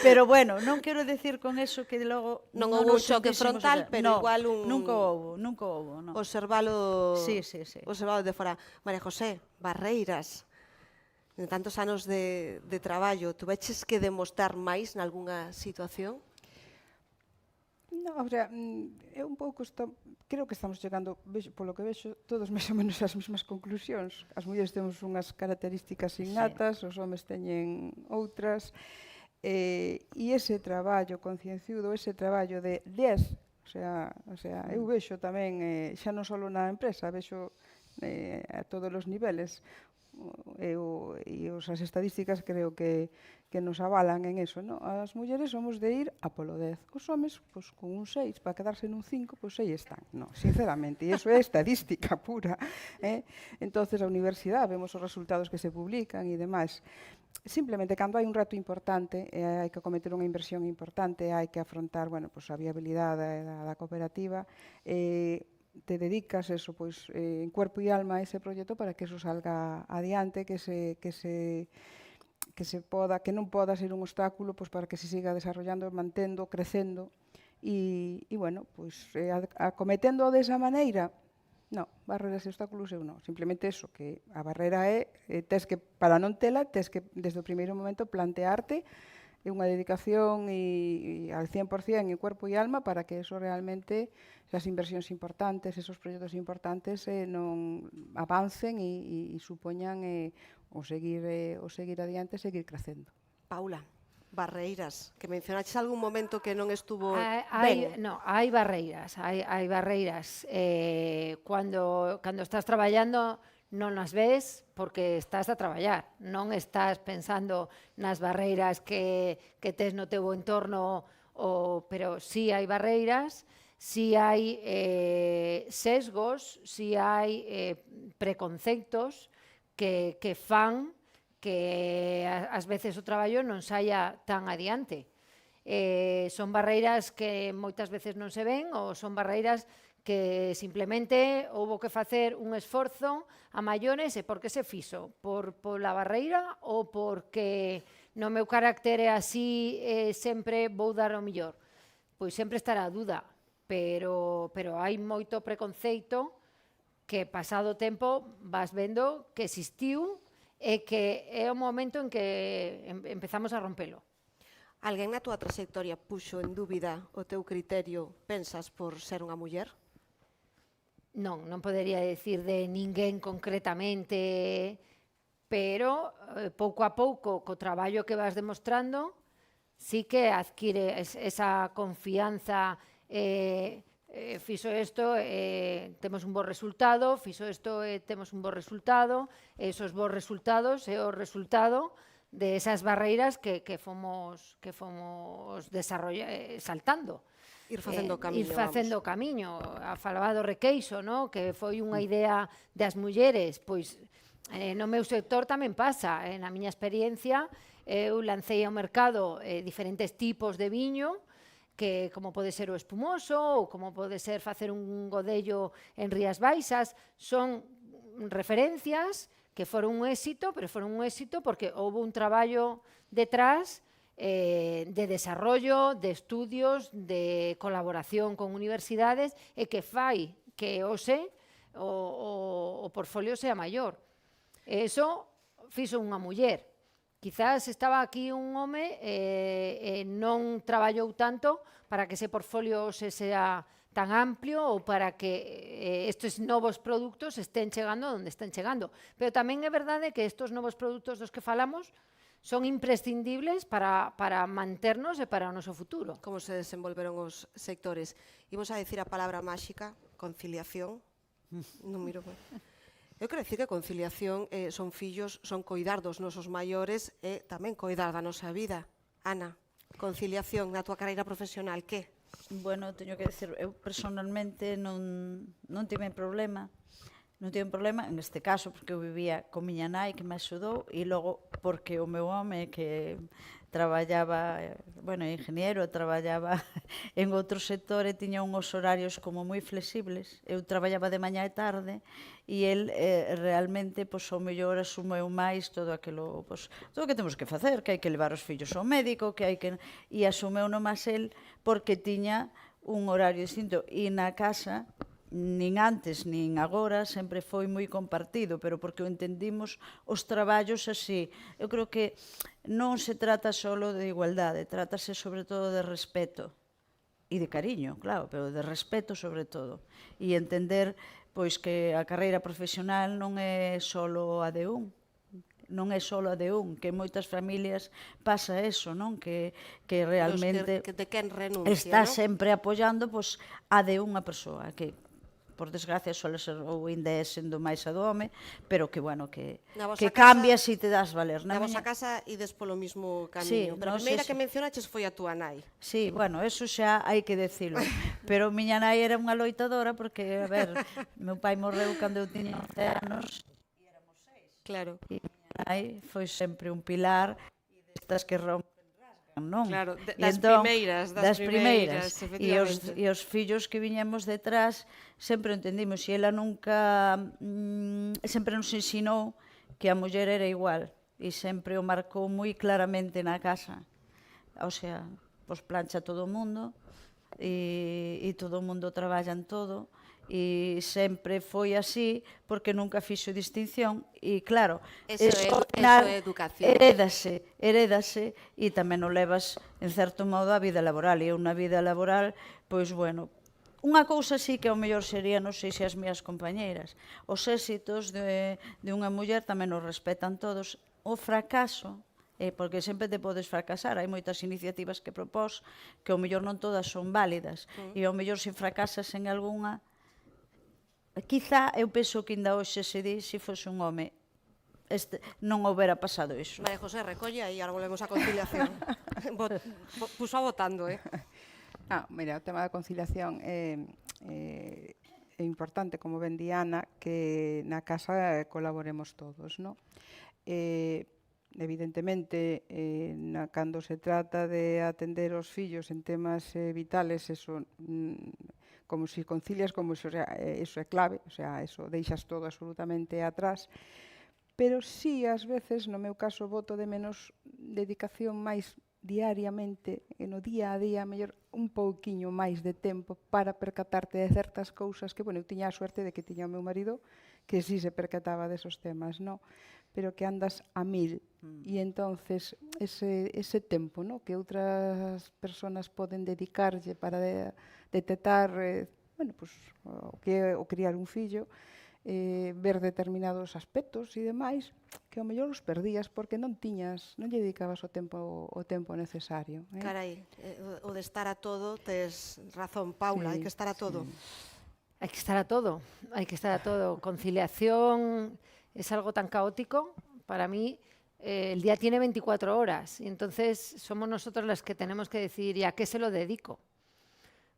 Speaker 5: Pero, bueno, non quero decir con eso que logo
Speaker 1: non houve un choque frontal, pero igual un...
Speaker 5: Nunca houve, non.
Speaker 1: Observalo de fora. María José, barreiras, en tantos anos de traballo, tuveches que demostrar máis nalgúnha situación?
Speaker 3: No, o sea, é un pouco creo que estamos chegando, polo que vexo, todos máis ou menos as mesmas conclusións. As mulleres temos unhas características innatas, os homes teñen outras, e ese traballo concienciudo, ese traballo de 10, o sea, eu vexo tamén, xa non só na empresa, vexo a todos os niveles, e as estadísticas creo que nos avalan en eso, ¿no? As mulleres somos de ir a polo 10. Os homes, pois, con un 6, para quedarse nun 5, pois aí están. No, sinceramente, e iso é estadística pura. Entonces, a universidade, vemos os resultados que se publican e demais. Simplemente, cando hai un reto importante, hai que cometer unha inversión importante, hai que afrontar, bueno, pois, a viabilidade da cooperativa, te dedicas eso, pois, en cuerpo e alma a ese proxecto para que eso salga adiante, que non poda ser un obstáculo, pois, para que se siga desarrollando, mantendo, crecendo e bueno, pois, acometendo desa maneira, non, barreras e obstáculos eu non, simplemente eso, que a barrera é, tes que, para non tela, tes que desde o primeiro momento plantearte unha dedicación al 100% en cuerpo e alma para que eso realmente, esas inversións importantes, esos proxectos importantes non avancen e supoñan o seguir adiante e seguir crecendo.
Speaker 1: Paula, barreiras, que mencionaches algún momento que non estuvo
Speaker 4: ben. No, hai barreiras, hai barreiras. Cando estás traballando non as ves porque estás a traballar, non estás pensando nas barreiras que tes no teu entorno, pero sí hai barreiras, sí hai sesgos, sí hai preconceptos que fan que ás veces o traballo non saia tan adiante. Son barreiras que moitas veces non se ven ou son barreiras que simplemente houbo que facer un esforzo a maiores. E por que se fixo? Pola barreira ou porque no meu carácter é así sempre vou dar o millor? Pois sempre estará a dúda, pero hai moito preconceito que pasado o tempo vas vendo que existiu e que é o momento en que empezamos a rompelo.
Speaker 1: Alguén na túa trayectoria puxo en dúbida o teu criterio, pensas, por ser unha muller?
Speaker 4: Non podería decir de ninguén concretamente, pero pouco a pouco, co traballo que vas demostrando, sí que adquire esa confianza, fixo isto, temos un bo resultado, fixo isto, temos un bo resultado, esos bons resultados é o resultado de esas barreiras que fomos saltando.
Speaker 1: Ir facendo o camiño,
Speaker 4: ir facendo o camiño. A falaba do requeixo, no? Que foi unha idea das mulleres, pois no meu sector tamén pasa. Na miña experiencia, eu lancei ao mercado diferentes tipos de viño, que como pode ser o espumoso ou como pode ser facer un godello en Rías Baixas, son referencias que foron un éxito, pero foron un éxito porque houve un traballo detrás de desarrollo, de estudios, de colaboración con universidades e que fai que o portfolio sea maior. Eso fixo unha muller. Quizás estaba aquí un home e non traballou tanto para que ese portfolio se sea tan amplio ou para que estes novos produtos estén chegando onde estén chegando. Pero tamén é verdade que estes novos produtos dos que falamos son imprescindibles para manternos e para o noso futuro.
Speaker 1: Como se desenvolveron os sectores. Imos a decir a palabra máxica, conciliación. Non miro ben. Eu quero dicir que conciliación son fillos, son coidar dos nosos maiores e tamén coidar da nosa vida. Ana, conciliación na túa carreira profesional, que?
Speaker 5: Bueno, teño que decir, eu personalmente non tive problema. Non tive problema, neste caso, porque eu vivía con miña nai que me axudou e logo porque o meu home que traballaba, bueno, ingeniero, traballaba en outro sector e tiña uns horarios como moi flexibles. Eu traballaba de mañá e tarde e el realmente, pois, ao mellor asumeu máis todo aquilo, pois, todo o que temos que facer, que hai que levar os fillos ao médico, que hai que... E asumeu no máis el porque tiña un horario distinto. E na casa, nin antes nin agora, sempre foi moi compartido, pero porque o entendimos os traballos así. Eu creo que non se trata só de igualdade, trátase sobre todo de respeto e de cariño, claro, pero de respeto sobre todo. E entender pois que a carreira profesional non é só a de un, non é só a de un, que en moitas familias pasa eso, non? Que realmente
Speaker 1: De quen renuncia,
Speaker 5: está
Speaker 1: non?
Speaker 5: sempre apoiando pois, a de unha persoa, que por desgracia suele ser ou ainda é sendo máis a do home, pero que, bueno, que cambias e te das valer.
Speaker 1: Na vosa casa ides polo mismo
Speaker 5: Sí,
Speaker 1: camiño, pero a primeira que mencionaches foi a túa nai.
Speaker 5: Sí, bueno, eso xa hai que decilo. Pero miña nai era unha loitadora porque, a ver, meu pai morreu cando eu tiña 11 anos.
Speaker 1: Claro.
Speaker 5: E miña nai foi sempre un pilar destas que rompen, non?
Speaker 1: Claro,
Speaker 5: E
Speaker 1: das
Speaker 5: entón,
Speaker 1: primeiras, efectivamente.
Speaker 5: E os fillos que viñemos detrás sempre o entendimos e ela nunca sempre nos ensinou que a muller era igual e sempre o marcou moi claramente na casa. O sea, pois plancha todo o mundo e todo o mundo traballa en todo e sempre foi así porque nunca fixo distinción e claro,
Speaker 1: Eso é educación.
Speaker 5: herédase e tamén o levas en certo modo a vida laboral e unha vida laboral, pois bueno, unha cousa sí que ao mellor sería, non sei se as miñas compañeiras, os éxitos de unha muller tamén os respetan todos, o fracaso porque sempre te podes fracasar, hai moitas iniciativas que propós que ao mellor non todas son válidas e ao mellor se fracasas en algunha. Quizá eu penso que ainda hoxe se di se fose un home non houbera pasado iso.
Speaker 1: María José, recolle aí, ahora volvemos a conciliación. Puso a votando,
Speaker 3: Mira, o tema da conciliación é importante, como ben di Ana, que na casa colaboremos todos, non? Evidentemente, cando se trata de atender os fillos en temas vitales, eso como si concilias, como eso é clave, o sea, eso deixas todo absolutamente atrás, pero sí, ás veces, no meu caso, voto de menos dedicación máis diariamente, no día a día, mellor un pouquiño máis de tempo para percatarte de certas cousas que, bueno, eu tiña a suerte de que tiña o meu marido que sí se percataba desos temas, non? Pero que andas a mil e entonces ese tempo, ¿no? Que outras persoas poden dedicarlle para detectar bueno, pues, o que é o criar un fillo, ver determinados aspectos e demais que ao mellor os perdías porque non lle dedicabas o tempo necesario.
Speaker 1: Carai, o de estar a todo, tes razón, Paula, hai que estar a todo.
Speaker 4: Hai que estar a todo, hai que estar a todo. Conciliación es algo tan caótico. Para mí, el día tiene 24 horas y entonces somos nosotros las que tenemos que decidir ¿y a qué se lo dedico?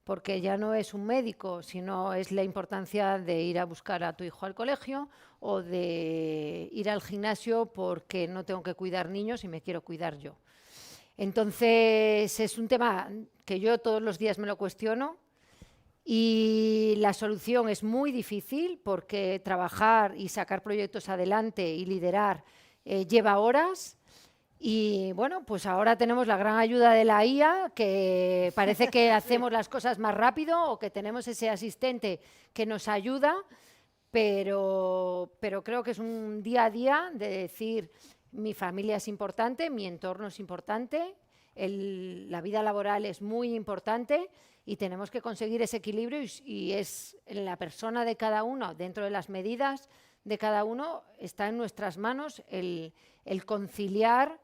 Speaker 4: Porque ya no es un médico, sino es la importancia de ir a buscar a tu hijo al colegio o de ir al gimnasio porque no tengo que cuidar niños y me quiero cuidar yo. Entonces, es un tema que yo todos los días me lo cuestiono. Y la solución es muy difícil porque trabajar y sacar proyectos adelante y liderar lleva horas. Y bueno, pues ahora tenemos la gran ayuda de la IA, que parece que hacemos las cosas más rápido o que tenemos ese asistente que nos ayuda, pero creo que es un día a día de decir mi familia es importante, mi entorno es importante la vida laboral es muy importante y tenemos que conseguir ese equilibrio y es en la persona de cada uno, dentro de las medidas de cada uno, está en nuestras manos el conciliar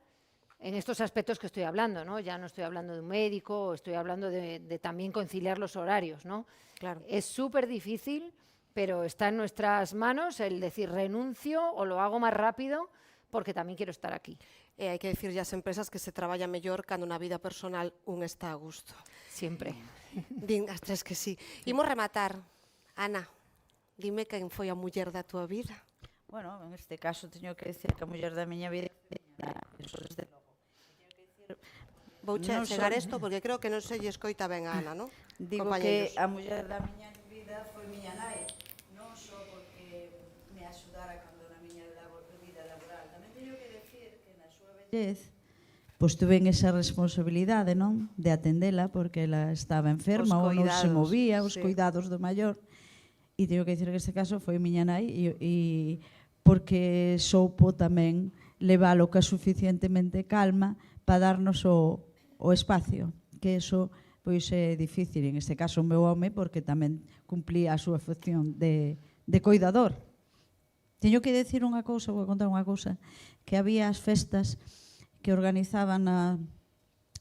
Speaker 4: en estos aspectos que estoy hablando, ¿no? Ya no estoy hablando de un médico, estoy hablando de también conciliar los horarios, ¿no?
Speaker 1: Claro.
Speaker 4: Es súper difícil, pero está en nuestras manos el decir renuncio o lo hago más rápido porque también quiero estar aquí.
Speaker 1: Hai que dicir as empresas que se traballa mellor cando na vida personal un está a gusto.
Speaker 4: Siempre.
Speaker 1: Din as tres que sí. Imos rematar. Ana, dime quen foi a muller da tua vida.
Speaker 5: Bueno, en este caso teño que decir que a muller da miña vida eso desde logo.
Speaker 1: Vouche
Speaker 5: Non
Speaker 1: chegar
Speaker 5: son-
Speaker 1: isto porque creo que non se lle escoita ben a Ana, non?
Speaker 5: Digo
Speaker 1: Compañeiros.
Speaker 5: que a muller da miña vida foi miña nai, non só porque me axudara cando na miña vida laboral. Tamén teño que decir que na súa vellez pois tuve esa responsabilidade, non, de atendela porque ela estaba enferma ou non se
Speaker 1: cuidados,
Speaker 5: movía, os
Speaker 1: sí.
Speaker 5: cuidados do maior. E teño que decir que este caso foi miña nai e porque soupo tamén levalo ca suficientemente calma para darnos o espacio, que eso pois é difícil, en este caso o meu home, porque tamén cumplía a súa función de coidador. Teño que decir unha cousa, vou contar unha cousa, que había as festas que organizaban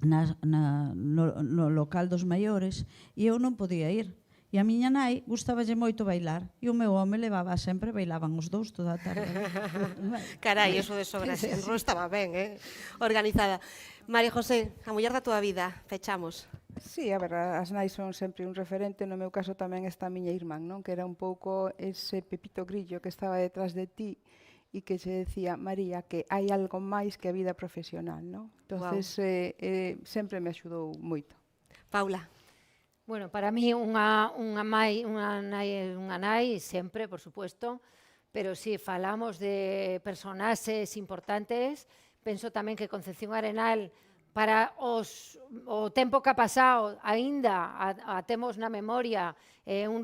Speaker 5: no local dos maiores e eu non podía ir. E a miña nai gustaballe moito bailar e o meu home levaba sempre, bailaban os dous toda a tarde.
Speaker 1: Carai, eso de sobra xenro estaba ben, organizada. María José, a muller da tua vida, fechamos.
Speaker 3: Sí, a ver, as nais son sempre un referente, no meu caso tamén está a miña irmán, non? Que era un pouco ese Pepito Grillo que estaba detrás de ti e que se decía, María, que hai algo máis que a vida profesional, non? Entonces, sempre me axudou moito.
Speaker 1: Paula.
Speaker 4: Bueno, para mí unha nai sempre, por supuesto, pero si falamos de personaxes importantes, penso tamén que Concepción Arenal para o tempo que ha pasado aínda a temos na memoria un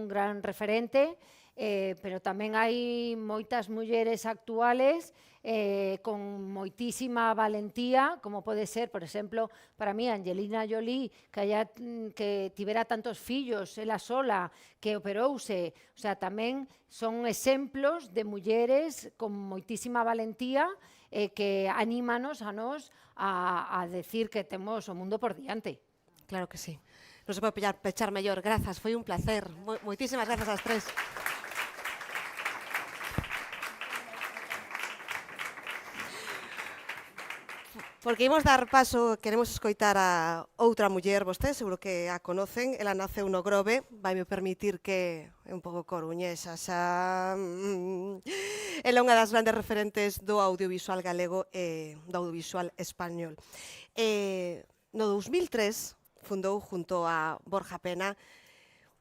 Speaker 4: gran referente, pero tamén hai moitas mulleres actuales con moitísima valentía, como pode ser, por exemplo, para mí, Angelina Jolie, que tivera tantos fillos, ela sola, que operouse, o sea, tamén son exemplos de mulleres con moitísima valentía que anímanos a nós a decir que temos o mundo por diante.
Speaker 1: Claro que sí. Non se pode pechar mellor. Grazas, foi un placer. Moitísimas grazas ás tres. Porque imos dar paso, queremos escoitar a outra muller, vostedes seguro que a conocen, ela naceu no Grove, vaime permitir que é un pouco coruñesa, xa... Ela é unha das grandes referentes do audiovisual galego e do audiovisual español. No 2003 fundou junto a Borja Pena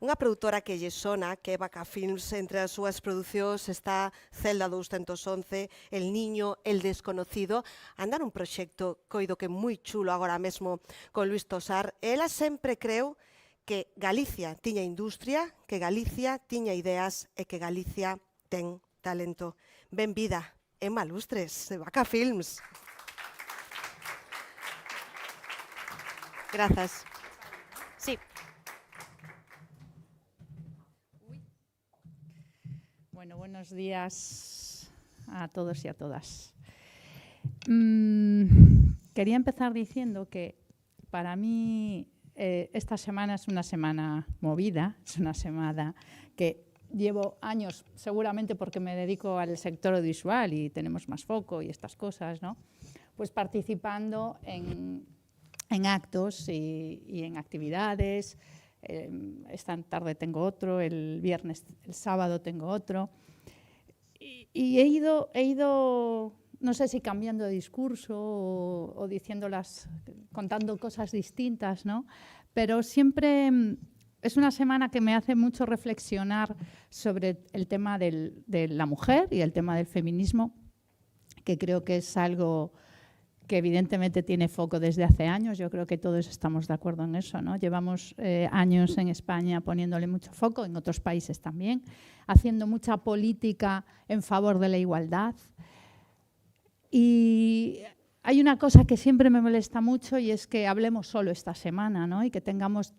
Speaker 1: unha produtora que lle sona, que é Vaca Films. Entre as súas producións está Celda 211, El Niño, El Desconocido. Andar un proxecto, coido que moi chulo agora mesmo, con Luis Tosar. Ela sempre creu que Galicia tiña industria, que Galicia tiña ideas e que Galicia ten talento. Ben vida, Emma Lustres, de Vaca Films. Grazas. Sí.
Speaker 6: Bueno, buenos días a todos y a todas. Quería empezar diciendo que para mí esta semana es una semana movida, es una semana que llevo años, seguramente porque me dedico al sector audiovisual y tenemos más foco y estas cosas, ¿no? Pues participando en actos y en actividades. Esta tarde tengo otro, el sábado tengo otro. Y he ido, no sé si cambiando de discurso o contando cosas distintas, ¿no? Pero siempre es una semana que me hace mucho reflexionar sobre el tema de la mujer y el tema del feminismo, que creo que es algo que evidentemente tiene foco desde hace años. Yo creo que todos estamos de acuerdo en eso, ¿no? Llevamos años en España poniéndole mucho foco, en otros países también, haciendo mucha política en favor de la igualdad. Y hay una cosa que siempre me molesta mucho y es que hablemos solo esta semana, ¿no? Y que tengamos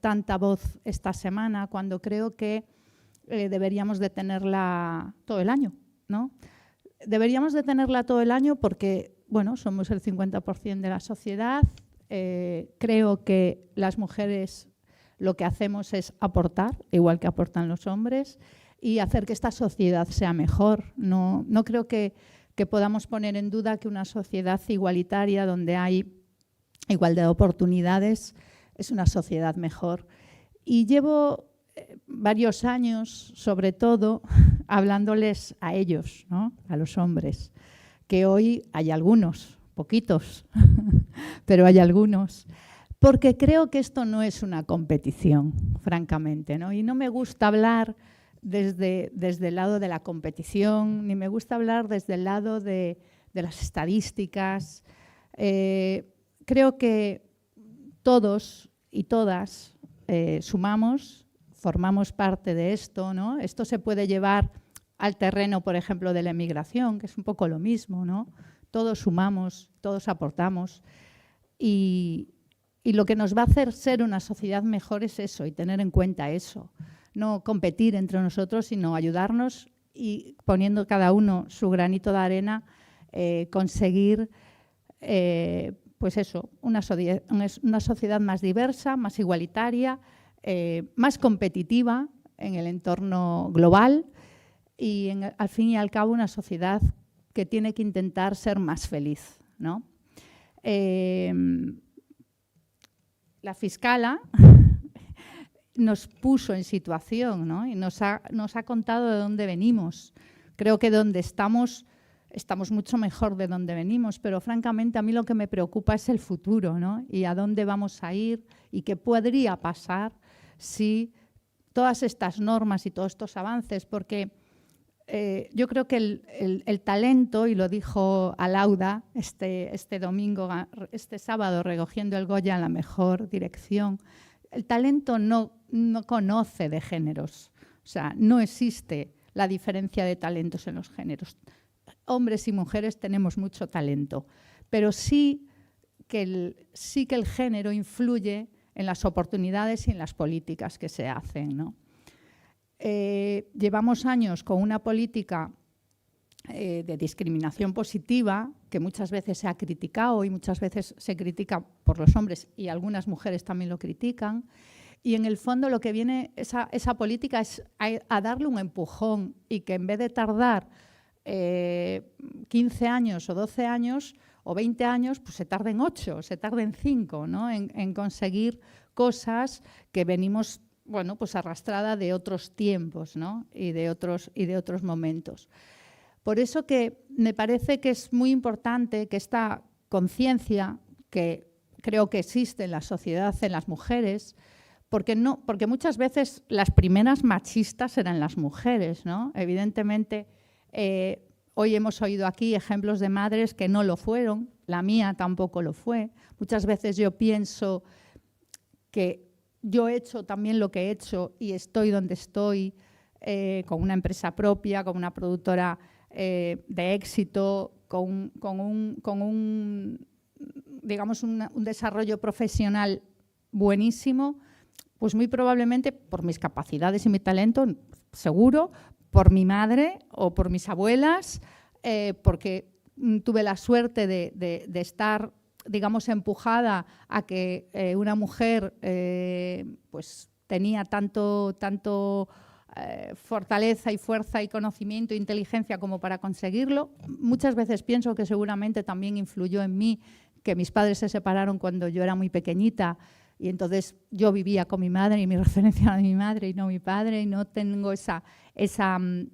Speaker 6: tanta voz esta semana, cuando creo que deberíamos de tenerla todo el año, ¿no? Deberíamos de tenerla todo el año porque, bueno, somos el 50% de la sociedad. Creo que las mujeres lo que hacemos es aportar, igual que aportan los hombres, y hacer que esta sociedad sea mejor. No creo que podamos poner en duda que una sociedad igualitaria, donde hay igualdad de oportunidades, es una sociedad mejor. Y llevo varios años, sobre todo, hablándoles a ellos, ¿no? A los hombres, que hoy hay algunos, poquitos, pero hay algunos, porque creo que esto no es una competición, francamente, ¿no? Y no me gusta hablar desde el lado de la competición, ni me gusta hablar desde el lado de las estadísticas. Creo que todos y todas sumamos, formamos parte de esto, ¿no? Esto se puede llevar al terreno, por ejemplo, de la emigración, que es un poco lo mismo, ¿no? Todos sumamos, todos aportamos, y lo que nos va a hacer ser una sociedad mejor es eso, y tener en cuenta eso. No competir entre nosotros, sino ayudarnos y, poniendo cada uno su granito de arena, conseguir pues eso, una sociedad más diversa, más igualitaria, más competitiva en el entorno global y, al fin y al cabo, una sociedad que tiene que intentar ser más feliz, ¿no? La fiscala nos puso en situación, ¿no? Y nos ha contado de dónde venimos. Creo que donde estamos mucho mejor de donde venimos, pero francamente a mí lo que me preocupa es el futuro, ¿no? Y a dónde vamos a ir y qué podría pasar si todas estas normas y todos estos avances, porque yo creo que el talento, y lo dijo Alauda este sábado recogiendo el Goya en la mejor dirección, el talento no conoce de géneros, o sea, no existe la diferencia de talentos en los géneros. Hombres y mujeres tenemos mucho talento, pero sí que el género influye en las oportunidades y en las políticas que se hacen, ¿no? Llevamos años con una política de discriminación positiva que muchas veces se ha criticado y muchas veces se critica por los hombres y algunas mujeres también lo critican. Y en el fondo lo que viene esa política es a darle un empujón y que en vez de tardar 15 años o 12 años o 20 años, pues se tarden 8, se tarden 5, ¿no? en conseguir cosas que venimos, bueno, pues arrastrada de otros tiempos, ¿no? y de otros momentos. Por eso que me parece que es muy importante que esta conciencia que creo que existe en la sociedad, en las mujeres, porque muchas veces las primeras machistas eran las mujeres, ¿no? Evidentemente, hoy hemos oído aquí ejemplos de madres que no lo fueron, la mía tampoco lo fue. Muchas veces yo pienso que yo he hecho también lo que he hecho y estoy donde estoy, con una empresa propia, con una productora de éxito, con un desarrollo profesional buenísimo, pues muy probablemente por mis capacidades y mi talento, seguro, por mi madre o por mis abuelas, porque tuve la suerte de estar, digamos, empujada a que una mujer pues tenía tanto fortaleza y fuerza y conocimiento e inteligencia como para conseguirlo. Muchas veces pienso que seguramente también influyó en mí que mis padres se separaron cuando yo era muy pequeñita y entonces yo vivía con mi madre y mi referencia era mi madre y no mi padre y no tengo esa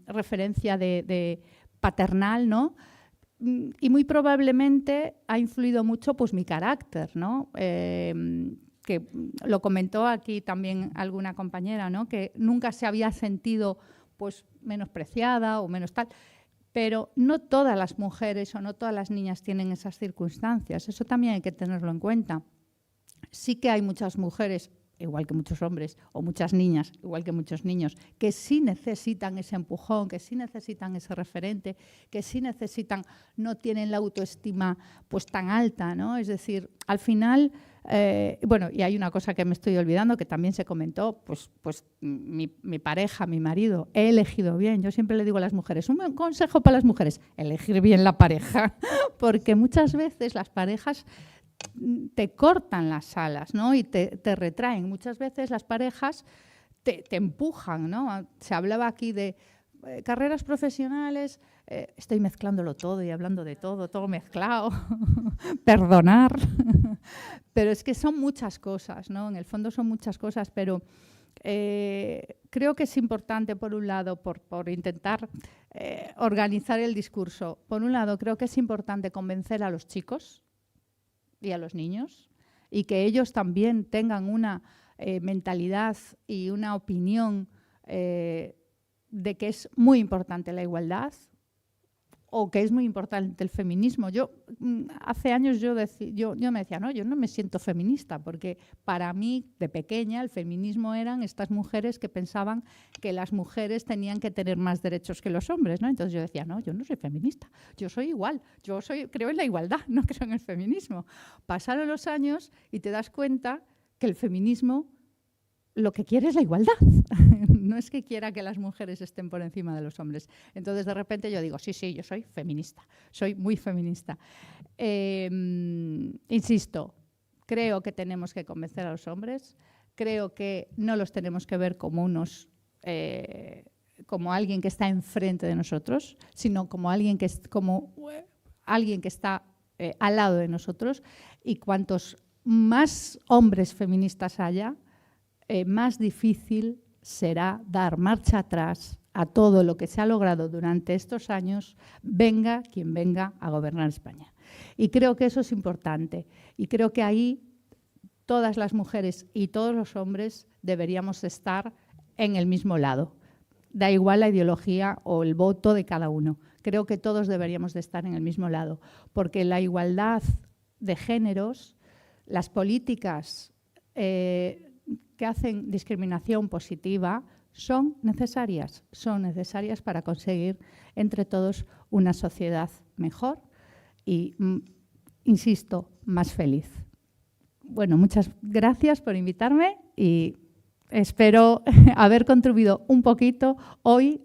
Speaker 6: referencia de paternal, ¿no? Y muy probablemente ha influido mucho pues mi carácter, ¿no? Que lo comentó aquí también alguna compañera, ¿no? Que nunca se había sentido pues menospreciada o menos tal, pero no todas las mujeres o no todas las niñas tienen esas circunstancias, eso también hay que tenerlo en cuenta. Sí que hay muchas mujeres igual que muchos hombres, o muchas niñas, igual que muchos niños, que sí necesitan ese empujón, que sí necesitan ese referente, que sí necesitan, no tienen la autoestima pues tan alta, ¿no? Es decir, al final, bueno, y hay una cosa que me estoy olvidando, que también se comentó, pues mi pareja, mi marido, he elegido bien. Yo siempre le digo a las mujeres, un consejo para las mujeres, elegir bien la pareja, porque muchas veces las parejas te cortan las alas, ¿no? Y te retraen. Muchas veces las parejas te empujan, ¿no? Se hablaba aquí de carreras profesionales, estoy mezclándolo todo y hablando de todo mezclado, perdonar, pero es que son muchas cosas, ¿no? En el fondo son muchas cosas, pero creo que es importante, por un lado, por intentar organizar el discurso, por un lado, creo que es importante convencer a los chicos y a los niños, y que ellos también tengan una mentalidad y una opinión de que es muy importante la igualdad o que es muy importante el feminismo. Yo hace años yo me decía, no, yo no me siento feminista, porque para mí, de pequeña, el feminismo eran estas mujeres que pensaban que las mujeres tenían que tener más derechos que los hombres, ¿no? Entonces yo decía, no, yo no soy feminista, yo soy igual, creo en la igualdad, no creo en el feminismo. Pasaron los años y te das cuenta que el feminismo lo que quiere es la igualdad. No es que quiera que las mujeres estén por encima de los hombres. Entonces, de repente yo digo, sí, yo soy feminista, soy muy feminista. Insisto, creo que tenemos que convencer a los hombres, creo que no los tenemos que ver como como alguien que está enfrente de nosotros, sino como alguien que está al lado de nosotros, y cuantos más hombres feministas haya, más difícil será dar marcha atrás a todo lo que se ha logrado durante estos años, venga quien venga a gobernar España. Y creo que eso es importante. Y creo que ahí todas las mujeres y todos los hombres deberíamos estar en el mismo lado. Da igual la ideología o el voto de cada uno. Creo que todos deberíamos de estar en el mismo lado, porque la igualdad de géneros, las políticas que hacen discriminación positiva son necesarias para conseguir entre todos una sociedad mejor y, insisto, más feliz. Bueno, muchas gracias por invitarme y espero haber contribuido un poquito hoy,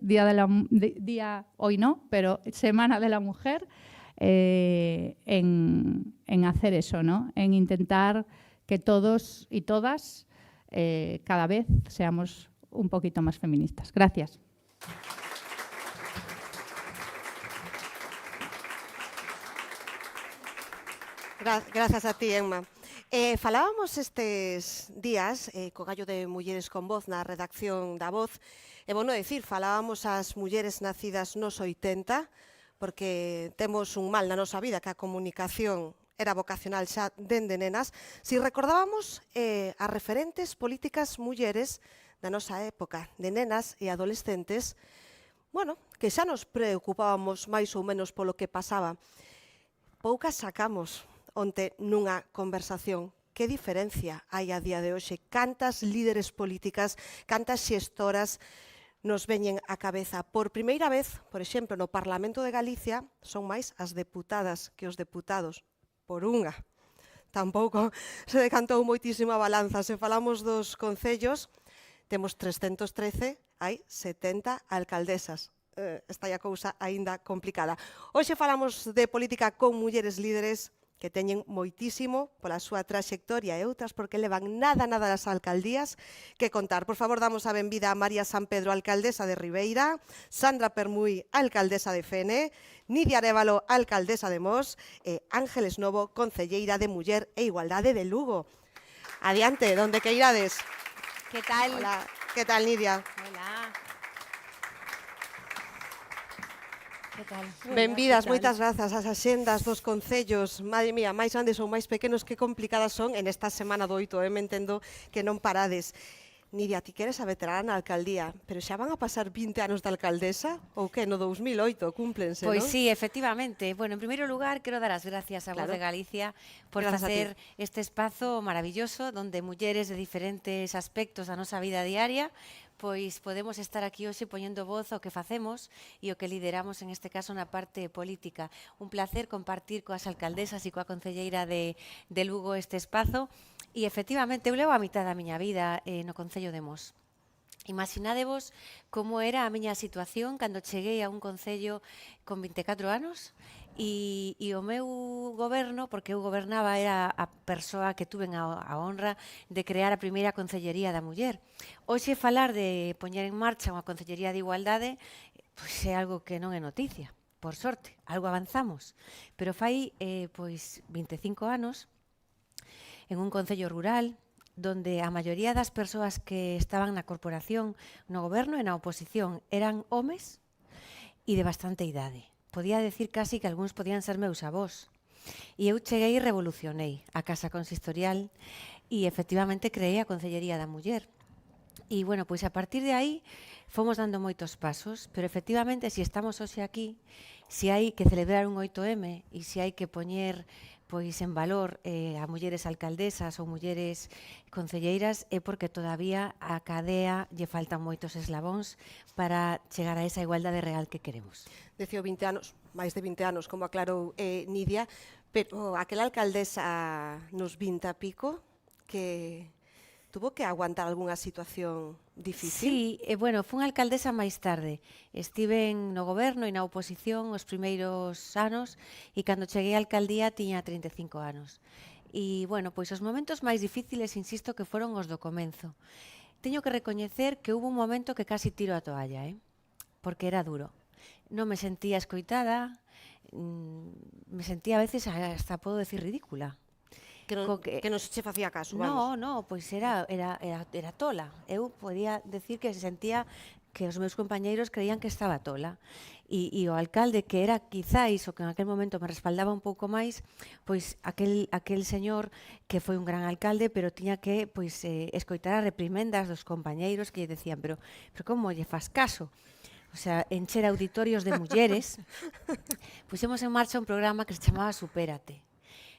Speaker 6: hoy no, pero Semana de la Mujer, en hacer eso, ¿no? En intentar que todos y todas cada vez seamos un poquito más feministas. Gracias.
Speaker 1: Grazas a ti, Emma. Falábamos estes días co Gallo de Mulleres con Voz na redacción da Voz, e bueno decir, falábamos as mulleres nacidas nos 80, porque temos un mal na nosa vida, que a comunicación era vocacional xa dende nenas. Si recordábamos as referentes políticas mulleres da nosa época, de nenas e adolescentes, bueno, que xa nos preocupábamos máis ou menos polo que pasaba. Poucas sacamos onte nunha conversación. Que diferencia hai a día de hoxe? Cantas líderes políticas, cantas xestoras nos veñen á cabeza? Por primeira vez, por exemplo, no Parlamento de Galicia, son máis as deputadas que os deputados. Por unha. Tampouco se decantou moitísimo a balanza. Se falamos dos concellos, temos 313, hai 70 alcaldesas. Está aí a cousa aínda complicada. Hoxe falamos de política con mulleres líderes que teñen moitísimo pola súa traxectoria e outras porque levan nada das alcaldías que contar. Por favor, damos a benvida a María San Pedro, alcaldesa de Ribeira, Sandra Permuy, alcaldesa de Fene, Nidia Arévalo, alcaldesa de Mos, e Ángeles Novo, concelleira de Muller e Igualdade de Lugo. Adiante, donde que irades.
Speaker 7: Que tal?
Speaker 1: Hola, que tal, Nidia?
Speaker 7: Hola. Que tal?
Speaker 1: Benvidas,
Speaker 7: Que tal?
Speaker 1: moitas grazas. As axendas dos concellos, madre mía, máis grandes ou máis pequenos, que complicadas son en esta semana do 8M, entendo que non parades. Nidia, ti queres a veterana na alcaldía, pero xa van a pasar 20 anos de alcaldesa? Ou que, no 2008 cúmplense,
Speaker 7: Pois
Speaker 1: non?
Speaker 7: sí, efectivamente. Bueno, en primeiro lugar, quero dar as gracias a Voz
Speaker 1: Claro.
Speaker 7: de Galicia por
Speaker 1: Grazas a ti.
Speaker 7: facer este espazo maravilloso donde mulleres de diferentes aspectos da nosa vida diaria pois podemos estar aquí hoxe poñendo voz ao que facemos e o que lideramos en este caso na parte política. Un placer compartir coas alcaldesas e coa concelleira de Lugo este espazo e efectivamente eu levo a mitad da miña vida no Concello de Mos. Imaginadevos como era a miña situación cando cheguei a un concello con 24 anos e o meu goberno, porque eu gobernaba, era a persoa que tuve a honra de crear a primeira Concellería da Muller. Hoxe falar de poñer en marcha unha Concellería de Igualdade pois é algo que non é noticia, por sorte, algo avanzamos. Pero fai pois 25 anos en un concello rural donde a maioría das persoas que estaban na corporación, no goberno e na oposición eran homes e de bastante idade. Podía decir casi que algúns podían ser meus avós. E eu cheguei e revolucionei a Casa Consistorial e efectivamente creei a Concellería da Muller. E, bueno, pois a partir de aí fomos dando moitos pasos, pero efectivamente, se estamos hoxe aquí, se hai que celebrar un 8M e se hai que poñer pois en valor a mulleres alcaldesas ou mulleres concelleiras é porque todavía a cadea lle faltan moitos eslabóns para chegar a esa igualdade real que queremos.
Speaker 1: Decía 20 anos, máis de 20 anos, como aclarou Nidia, pero aquela alcaldesa nos 20 a pico que tuvo que aguantar algunha situación difícil.
Speaker 7: Sí, bueno, fun alcaldesa máis tarde. Estiven no goberno e na oposición os primeiros anos e cando cheguei á alcaldía tiña 35 anos. E, bueno, pois os momentos máis difíciles, insisto, que foron os do comenzo. Teño que recoñecer que hubo un momento que casi tiro a toalla, porque era duro. Non me sentía escoitada, me sentía a veces, hasta podo decir, ridícula.
Speaker 1: Que non se che facía caso, vamos.
Speaker 7: No, pois era tola. Eu podía decir que sentía que os meus compañeiros creían que estaba tola. E o alcalde, que era quizáis o que en aquel momento me respaldaba un pouco máis, pois aquel señor que foi un gran alcalde, pero tiña que pois escoitar as reprimendas dos compañeiros que lle decían, pero como lle fas caso? O sea, encher auditorios de mulleres. Puxemos en marcha un programa que se chamaba Supérate.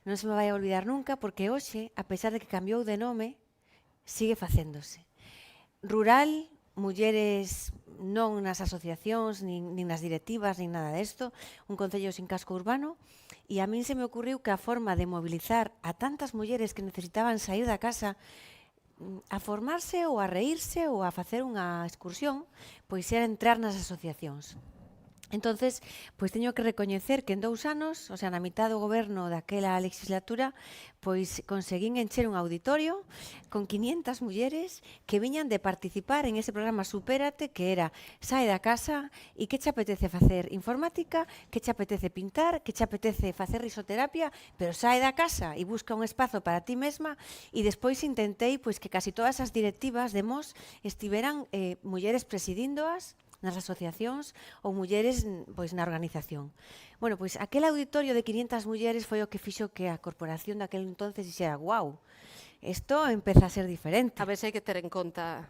Speaker 7: Non se me vai a olvidar nunca, porque hoxe, a pesar de que cambiou de nome, sigue facéndose. Rural, mulleres non nas asociacións, nin nas directivas, nin nada desto, un concello sin casco urbano, e a min se me ocurriu que a forma de mobilizar a tantas mulleres que necesitaban sair da casa a formarse ou a reírse ou a facer unha excursión, pois era entrar nas asociacións. Entonces, pois teño que recoñecer que en 2 anos, o sea, na mitad do goberno daquela legislatura, pois conseguín encher un auditorio con 500 mulleres que viñan de participar en ese programa Supérate, que era sae da casa e que che apetece facer informática, que che apetece pintar, que che apetece facer risoterapia, pero sae da casa e busca un espazo para ti mesma e despois intentei pois que casi todas as directivas de Mos estiveran mulleres presidíndoas nas asociacións ou mulleres pois na organización. Bueno, pois aquel auditorio de 500 mulleres foi o que fixo que a corporación daquel entonces dixera, guau, isto empeza a ser diferente.
Speaker 1: A ver se hai que ter en conta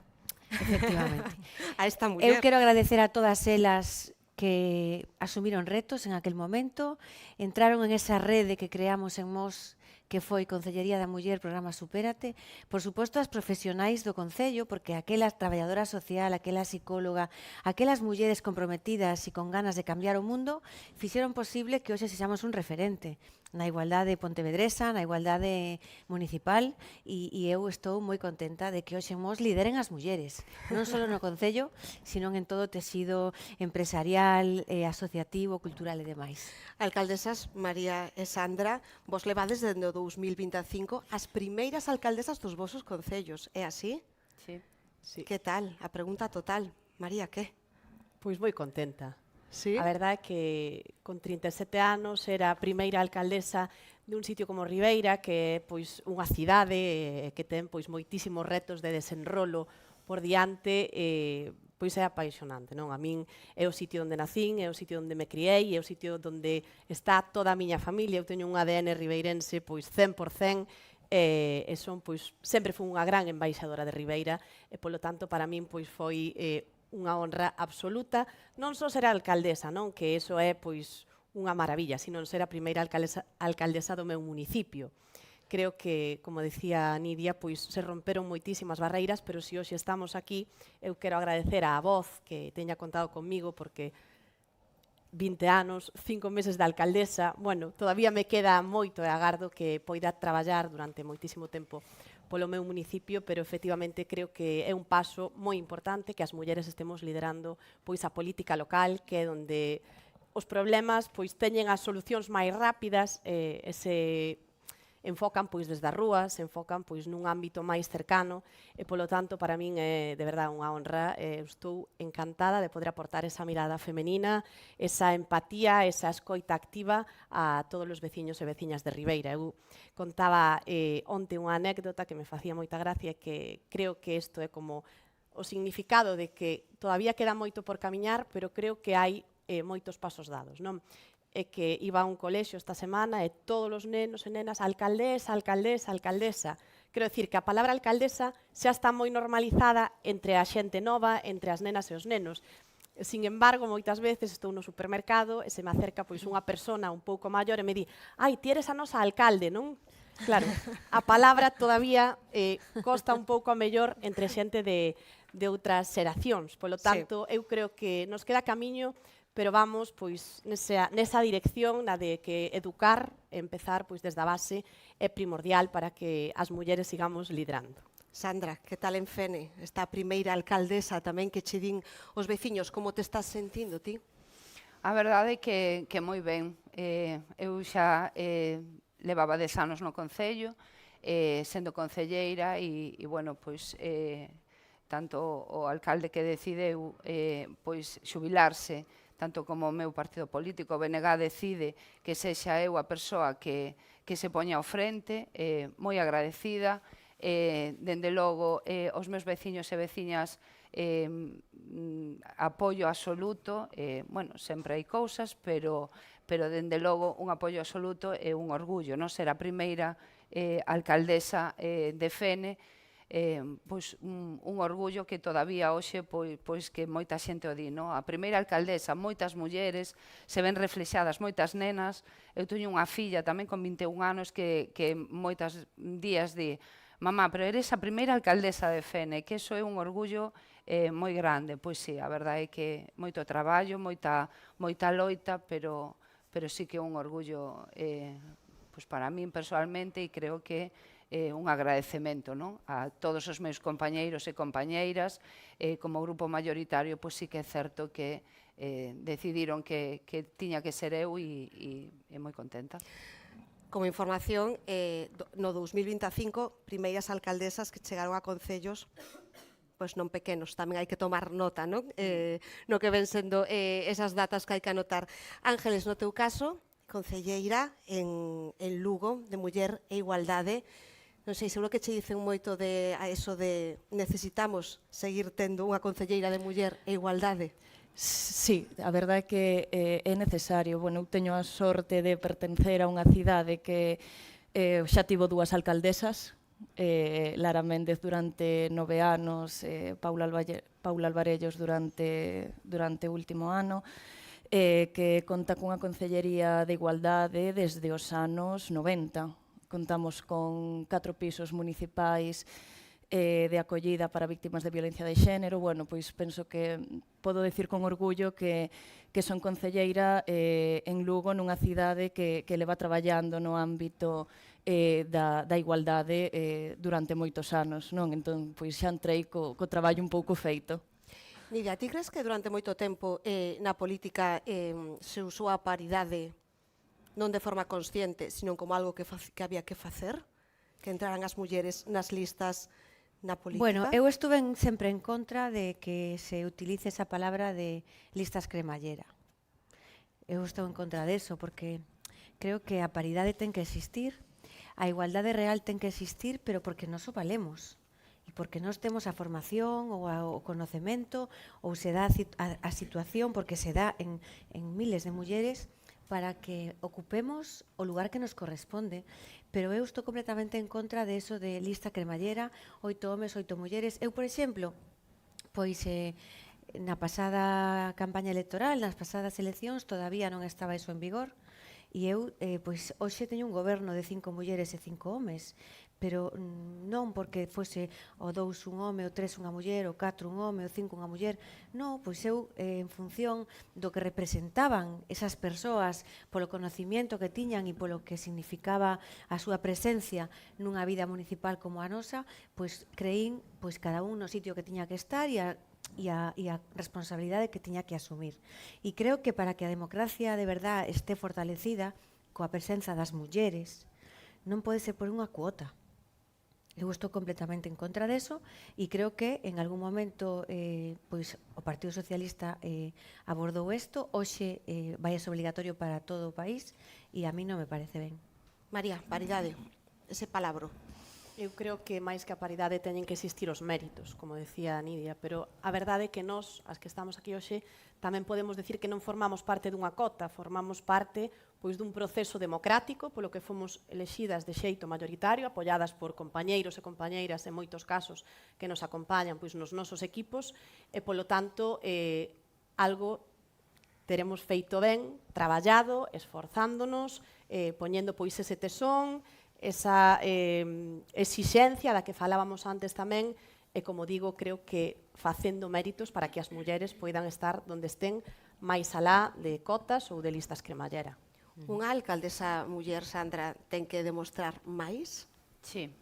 Speaker 7: Efectivamente.
Speaker 1: a esta muller.
Speaker 7: Eu quero agradecer a todas elas que asumiron retos en aquel momento, entraron en esa rede que creamos en Mos, que foi Concellería da Muller, programa Supérate, por suposto as profesionais do Concello, porque aquela traballadora social, aquela psicóloga, aquelas mulleres comprometidas e con ganas de cambiar o mundo, fixeron posible que hoxe sexamos un referente na igualdade pontevedresa, na igualdade municipal, e eu estou moi contenta de que hoxe Mos lideren as mulleres, non só no Concello, sino en todo o tecido empresarial, asociativo, cultural e demais.
Speaker 1: Alcaldesas María e Sandra, vos levades dende o 2025 as primeiras alcaldesas dos vosos concellos, é así?
Speaker 8: Sí.
Speaker 1: Que tal? A pregunta total. María, que?
Speaker 8: Pois moi contenta.
Speaker 1: Sí?
Speaker 8: A verdade é que con 37 anos era a primeira alcaldesa dun sitio como Ribeira, que é pois unha cidade que ten pois moitísimos retos de desenrolo por diante, pois é apaixonante, non? A min é o sitio onde nacín, é o sitio onde me criei, é o sitio onde está toda a miña familia, eu teño un ADN ribeirense pois 100%, e son, pois, sempre fui unha gran embaixadora de Ribeira e, polo tanto, para min, pois, foi unha honra absoluta, non só ser alcaldesa, non, que eso é, pois, unha maravilla, sino ser a primeira alcaldesa do meu municipio. Creo que, como decía Nidia, pois se romperon moitísimas barreiras, pero se hoxe estamos aquí, eu quero agradecer á voz que teña contado conmigo, porque 20 anos, 5 meses de alcaldesa, bueno, todavía me queda moito e agardo que poida traballar durante moitísimo tempo polo meu municipio, pero efectivamente creo que é un paso moi importante que as mulleres estemos liderando pois a política local, que é onde os problemas pois teñen as solucións máis rápidas e se enfocan pois desde as rúas, se enfocan pois nun ámbito máis cercano e polo tanto para min é de verdade unha honra, estou encantada de poder aportar esa mirada femenina, esa empatía, esa escoita activa a todos os veciños e veciñas de Ribeira. Eu contaba onte unha anécdota que me facía moita gracia, que creo que isto é como o significado de que todavía queda moito por camiñar, pero creo que hai moitos pasos dados, non? É que iba a un colexio esta semana e todos os nenos e nenas, alcaldesa, alcaldesa, alcaldesa. Quero dicir que a palabra alcaldesa xa está moi normalizada entre a xente nova, entre as nenas e os nenos. Sin embargo, moitas veces estou no supermercado e se me acerca pois unha persona un pouco maior e me di: "Ai, ti eres a nosa alcalde, non?" Claro, a palabra todavía costa un pouco a mellor entre xente de outras xeracións. Polo tanto, eu creo que nos queda camiño, pero vamos pois nesa dirección na de que educar, empezar pois desde a base é primordial para que as mulleres sigamos liderando.
Speaker 1: Sandra, que tal en Fene? Esta primeira alcaldesa tamén que che din os veciños, como te estás sentindo ti?
Speaker 9: A verdade é que moi ben. Eu xa levaba 10 anos no Concello, sendo concelleira e bueno, pois tanto o alcalde que decideu pois xubilarse, tanto como o meu partido político, o BNG, decide que sexa eu a persoa que se poña ao frente, moi agradecida, dende logo os meus veciños e veciñas apoio absoluto, bueno, sempre hai cousas, pero dende logo un apoio absoluto e un orgullo, non ser a primeira alcaldesa de Fene, pois un orgullo que todavía hoxe pois que moita xente o di, no? A primeira alcaldesa, moitas mulleres, se ven reflexadas moitas nenas. Eu teño unha filla tamén con 21 anos que moitas días di: "Mamá, pero eres a primeira alcaldesa de Fene", que iso é un orgullo moi grande. Pois sí, a verdade é que moito traballo, moita loita, pero sí que é un orgullo pois para min personalmente, e creo que un agradecemento, non? A todos os meus compañeiros e compañeiras, como grupo mayoritario, pois sí que é certo que decidiron que tiña que ser eu e moi contenta.
Speaker 1: Como información, no 2025, primeiras alcaldesas que chegaron a concellos pois non pequenos, tamén hai que tomar nota, non? No que ven sendo esas datas que hai que anotar. Ángeles, no teu caso, concelleira en Lugo, de Muller e Igualdade, non sei, seguro que che dicen moito a eso de necesitamos seguir tendo unha concelleira de Muller e Igualdade.
Speaker 10: Sí, a verdade é que é necesario. Bueno, eu teño a sorte de pertencer a unha cidade que xa tivo 2 alcaldesas, Lara Méndez durante 9 anos, Paula Alvarellos durante o último ano, que conta cunha concellería de igualdade desde os anos 90. Contamos con 4 pisos municipais de acollida para víctimas de violencia de xénero. Bueno, pois penso que podo decir con orgullo que son concelleira en Lugo, nunha cidade que leva traballando no ámbito da igualdade durante moitos anos, non? Entón, pois xa entrei co traballo un pouco feito.
Speaker 1: Nidia, ti crees que durante moito tempo na política se usou a paridade non de forma consciente, sino como algo que había que facer? Que entraran as mulleres nas listas na política?
Speaker 7: Bueno, eu estuve sempre en contra de que se utilice esa palabra de listas cremallera. Eu estou en contra deso, porque creo que a paridade ten que existir, a igualdade real ten que existir, pero porque nos o valemos. E porque nós temos a formación ou o conocemento, ou se dá a situación, porque se dá en miles de mulleres, para que ocupemos o lugar que nos corresponde, pero eu estou completamente en contra de eso de lista cremallera, 8 homes, 8 mulleres. Eu, por exemplo, pois na pasada campaña electoral, nas pasadas eleccións, todavía non estaba iso en vigor, e eu, pois, hoxe teño un goberno de 5 mulleres e 5 homes, pero non porque fose o 2 un home, o 3 unha muller, o 4 un home, o 5 unha muller. Non, pois eu, en función do que representaban esas persoas, polo conocimiento que tiñan e polo que significaba a súa presencia nunha vida municipal como a nosa, pois creín pois cada un no sitio que tiña que estar e a responsabilidade que tiña que asumir. E creo que para que a democracia de verdad este fortalecida coa presenza das mulleres, non pode ser por unha cuota. Eu estou completamente en contra deso e creo que en algún momento pois o Partido Socialista abordou isto, hoxe vai a ser obligatorio para todo o país e a mí non me parece ben.
Speaker 1: María, paridade, ese palabro.
Speaker 8: Eu creo que máis que a paridade teñen que existir os méritos, como decía Nidia, pero a verdade é que nós, as que estamos aquí hoxe, tamén podemos decir que non formamos parte dunha cota, formamos parte pois dun proceso democrático polo que fomos elexidas de xeito mayoritario, apoiadas por compañeiros e compañeiras en moitos casos que nos acompañan pois nos nosos equipos e polo tanto algo teremos feito ben, traballado, esforzándonos, poñendo pois ese tesón, esa exixencia da que falábamos antes tamén, e como digo, creo que facendo méritos para que as mulleres poidan estar onde estén máis alá de cotas ou de listas cremallera.
Speaker 1: Unha alcaldesa muller, Sandra, ten que demostrar máis?
Speaker 9: Sí,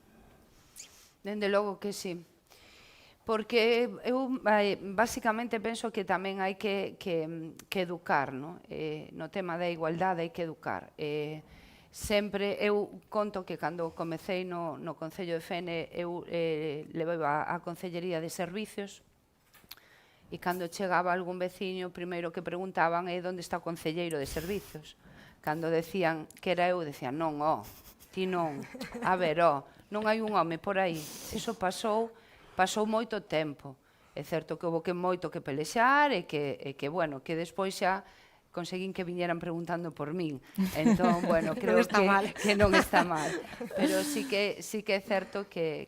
Speaker 9: dende logo que sí. Porque eu basicamente penso que tamén hai que educar, no tema da igualdade hai que educar. Sempre, eu conto que cando comecei no Concello de Fene, eu levei a Concellería de Servicios, e cando chegaba algún veciño, o primeiro que preguntaban é onde está o Concelleiro de Servicios. Cando decían que era eu, decían, non, ti non, a ver, non hai un home por aí. Iso pasou moito tempo. É certo que houve moito que pelexar e que, bueno, que despois xa conseguín que viñeran preguntando por min. Entón, bueno, creo que non está mal. Pero sí que é certo que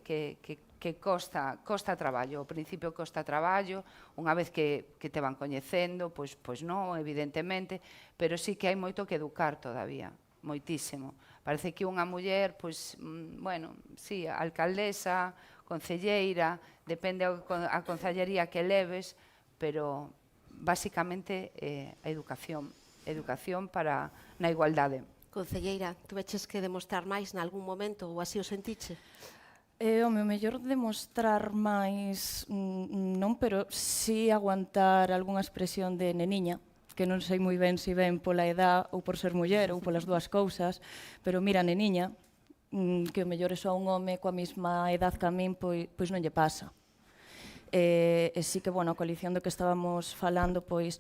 Speaker 9: costa traballo. Ao principio costa traballo, unha vez que te van coñecendo, pois non, evidentemente, pero sí que hai moito que educar todavía, moitísimo. Parece que unha muller, pois, bueno, sí, alcaldesa, concelleira, depende a concellería que leves, pero basicamente a educación para na igualdade.
Speaker 1: Concelleira, tuveches que demostrar máis nalgún momento ou así o sentiche?
Speaker 10: O mellor demostrar máis non, pero sí aguantar algunha expresión de neniña, que non sei moi ben se ven pola edad ou por ser muller ou polas dúas cousas, pero mira, neniña, que o mellor é só un home coa mesma edad que a min, pois non lle pasa. E sí que, bueno, a coalición do que estábamos falando, pois,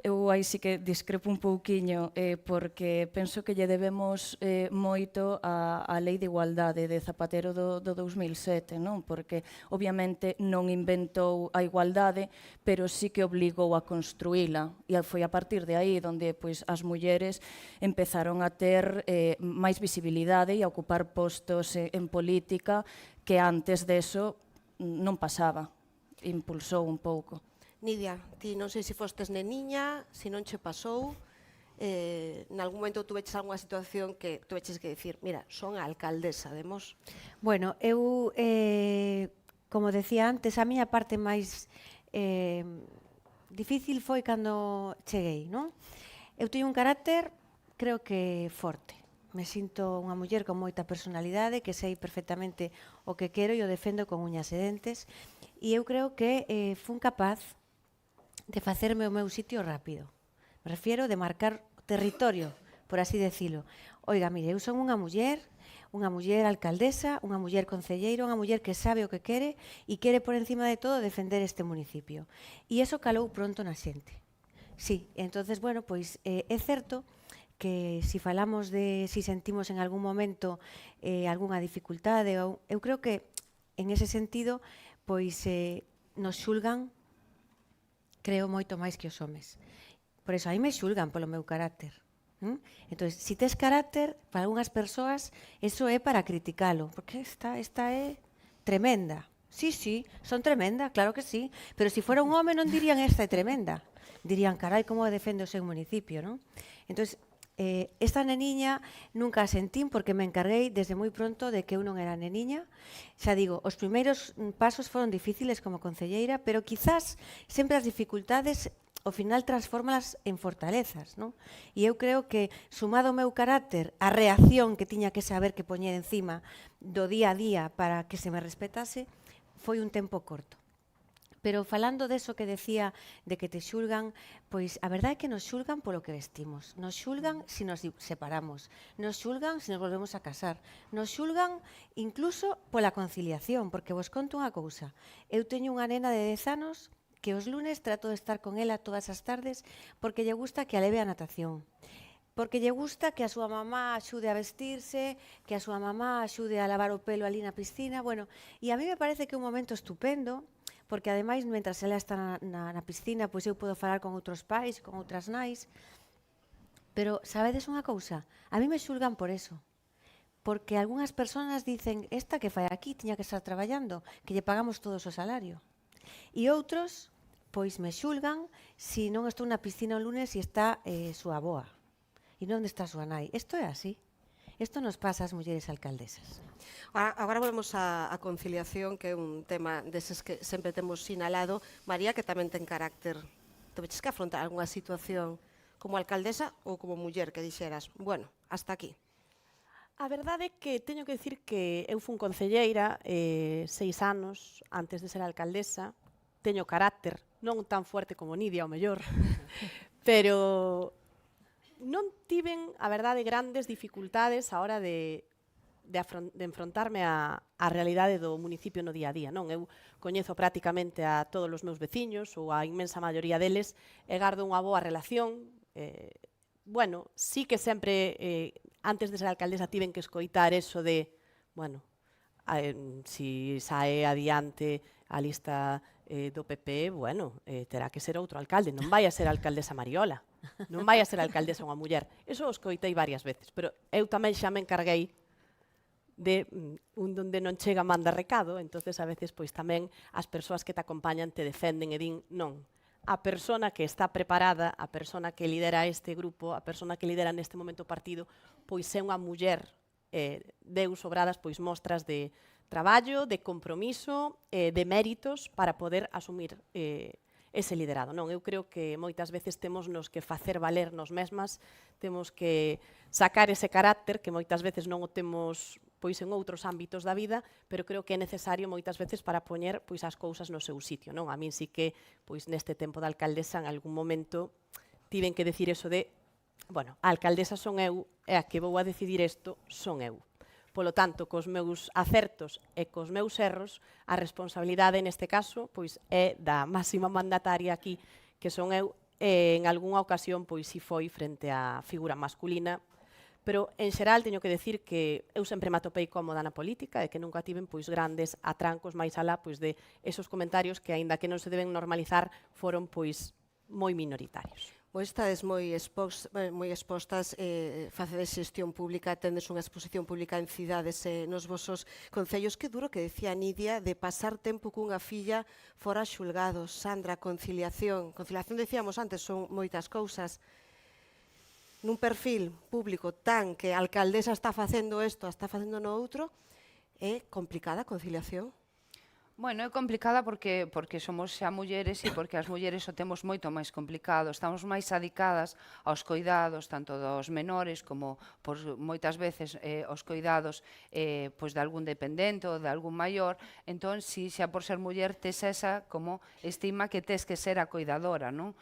Speaker 10: eu aí sí que discrepo un pouquiño, porque penso que lle debemos moito a Lei de Igualdade de Zapatero do 2007, non? Porque, obviamente, non inventou a igualdade, pero sí que obligou a construíla. E foi a partir de aí onde pois, as mulleres empezaron a ter máis visibilidade e a ocupar postos en política que antes deso non pasaba. Impulsou un pouco.
Speaker 1: Nidia, ti non sei se fostes neniña, se non che pasou, nalgún momento tuveches algunha situación que tuveches que dicir, mira, son a alcaldesa de Mos.
Speaker 7: Bueno, eu, como decía antes, a miña parte máis difícil foi cando cheguei, non? Eu teño un carácter, creo que forte. Me sinto unha muller con moita personalidade, que sei perfectamente o que quero e o defendo con uñas e dentes, e eu creo que fun capaz de facerme o meu sitio rápido. Me refiero de marcar territorio, por así decirlo. Oiga, mire, eu son unha muller alcaldesa, unha muller concelleira, unha muller que sabe o que quere e quere por encima de todo defender este municipio. E iso calou pronto na xente. Sí, entonces, bueno, pois é certo que si falamos de si sentimos en algún momento algunha dificultade, eu creo que en ese sentido pois nos xulgan, creo, moito máis que os homes. Por iso, aí me xulgan polo meu carácter. Entón, se tes carácter, para algunhas persoas, eso é para criticalo, porque esta é tremenda. Sí, son tremenda, claro que sí, pero se fora un home non dirían esta é tremenda, dirían, carai, como defende o seu municipio, non? Entón, esta neniña nunca a sentín porque me encarguei desde moi pronto de que eu non era neniña. Xa digo, os primeiros pasos foron difíciles como concelleira, pero quizás sempre as dificultades ao final transfórmalas en fortalezas, non? E eu creo que, sumado ao meu carácter, a reacción que tiña que saber que poñer encima do día a día para que se me respetase, foi un tempo corto. Pero falando deso que decía de que te xulgan, pois a verdade é que nos xulgan polo que vestimos, nos xulgan se nos separamos, nos xulgan se nos volvemos a casar, nos xulgan incluso pola conciliación, porque vos conto unha cousa, eu teño unha nena de 10 anos que os lunes trato de estar con ela todas as tardes porque lle gusta que a leve a natación, porque lle gusta que a súa mamá axude a vestirse, que a súa mamá axude a lavar o pelo ali na piscina, bueno, e a mí me parece que é un momento estupendo, porque ademais, mentras ela está na piscina, pois eu podo falar con outros pais, con outras nais, pero sabedes unha cousa? A mí me xulgan por eso, porque algunhas persoas dicen, esta que fai aquí tiña que estar traballando, que lle pagamos todos o salario, e outros pois me xulgan se non estou na piscina o lunes e está súa avoa. E non está súa nai. Isto é así. Isto nos pasa ás mulleres alcaldesas.
Speaker 1: Agora volvemos á conciliación, que é un tema deses que sempre temos sinalado. María, que tamén ten carácter. Teves que afrontar algunha situación como alcaldesa ou como muller que dixeras, bueno, hasta aquí.
Speaker 8: A verdade é que teño que dicir que eu fun concelleira 6 anos antes de ser alcaldesa. Teño carácter, non tan fuerte como Nidia, ao mellor, pero non tiven, a verdade, grandes dificultades a hora de enfrontarme á realidade do municipio no día a día. Non, eu coñezo prácticamente a todos os meus veciños, ou a inmensa maioría deles, e gardo unha boa relación. Bueno, sí que sempre, antes de ser alcaldesa, tiven que escoitar eso de, bueno, si sae adiante a lista do PP, bueno, terá que ser outro alcalde, non vai a ser alcaldesa Mariola, non vai a ser alcaldesa unha muller. Eso o escoitei varias veces, pero eu tamén xa me encarguei de un donde non chega manda recado, entonces a veces pois tamén as persoas que te acompañan te defenden e din, non, a persona que está preparada, a persona que lidera este grupo, a persona que lidera neste momento o partido, pois é unha muller, deu sobradas pois mostras de traballo, de compromiso, de méritos para poder asumir ese liderado. Non, eu creo que moitas veces temos nos que facer valer nos mesmas, temos que sacar ese carácter que moitas veces non o temos pois en outros ámbitos da vida, pero creo que é necesario moitas veces para poñer pois as cousas no seu sitio, non? A min sí que pois neste tempo de alcaldesa en algún momento tiven que decir eso de, bueno, a alcaldesa son eu e a que vou a decidir isto son eu. Polo tanto, cos meus acertos e cos meus erros, a responsabilidade neste caso pois é da máxima mandataria aquí, que son eu, e en algunha ocasión pois si foi frente á figura masculina, pero en xeral teño que decir que eu sempre me atopei cómoda na política e que nunca tiven pois grandes atrancos máis alá pois de esos comentarios que aínda que non se deben normalizar foron pois moi minoritarios.
Speaker 1: Pois estades moi expostas, facedes xestión pública, tendes unha exposición pública en cidades nos vosos concellos. Que duro que decía Nidia de pasar tempo cunha filla fora xulgados. Sandra, conciliación. Conciliación, decíamos antes, son moitas cousas. Nun perfil público tan que a alcaldesa está facendo isto, está facendo no outro, é complicada a conciliación.
Speaker 9: Bueno, é complicada porque somos xa mulleres e porque as mulleres o temos moito máis complicado. Estamos máis adicadas aos coidados, tanto dos menores como moitas veces os coidados pois de algún dependente ou de algún maior. Entón, si xa por ser muller tes esa como estima que tes que ser a coidadora, non?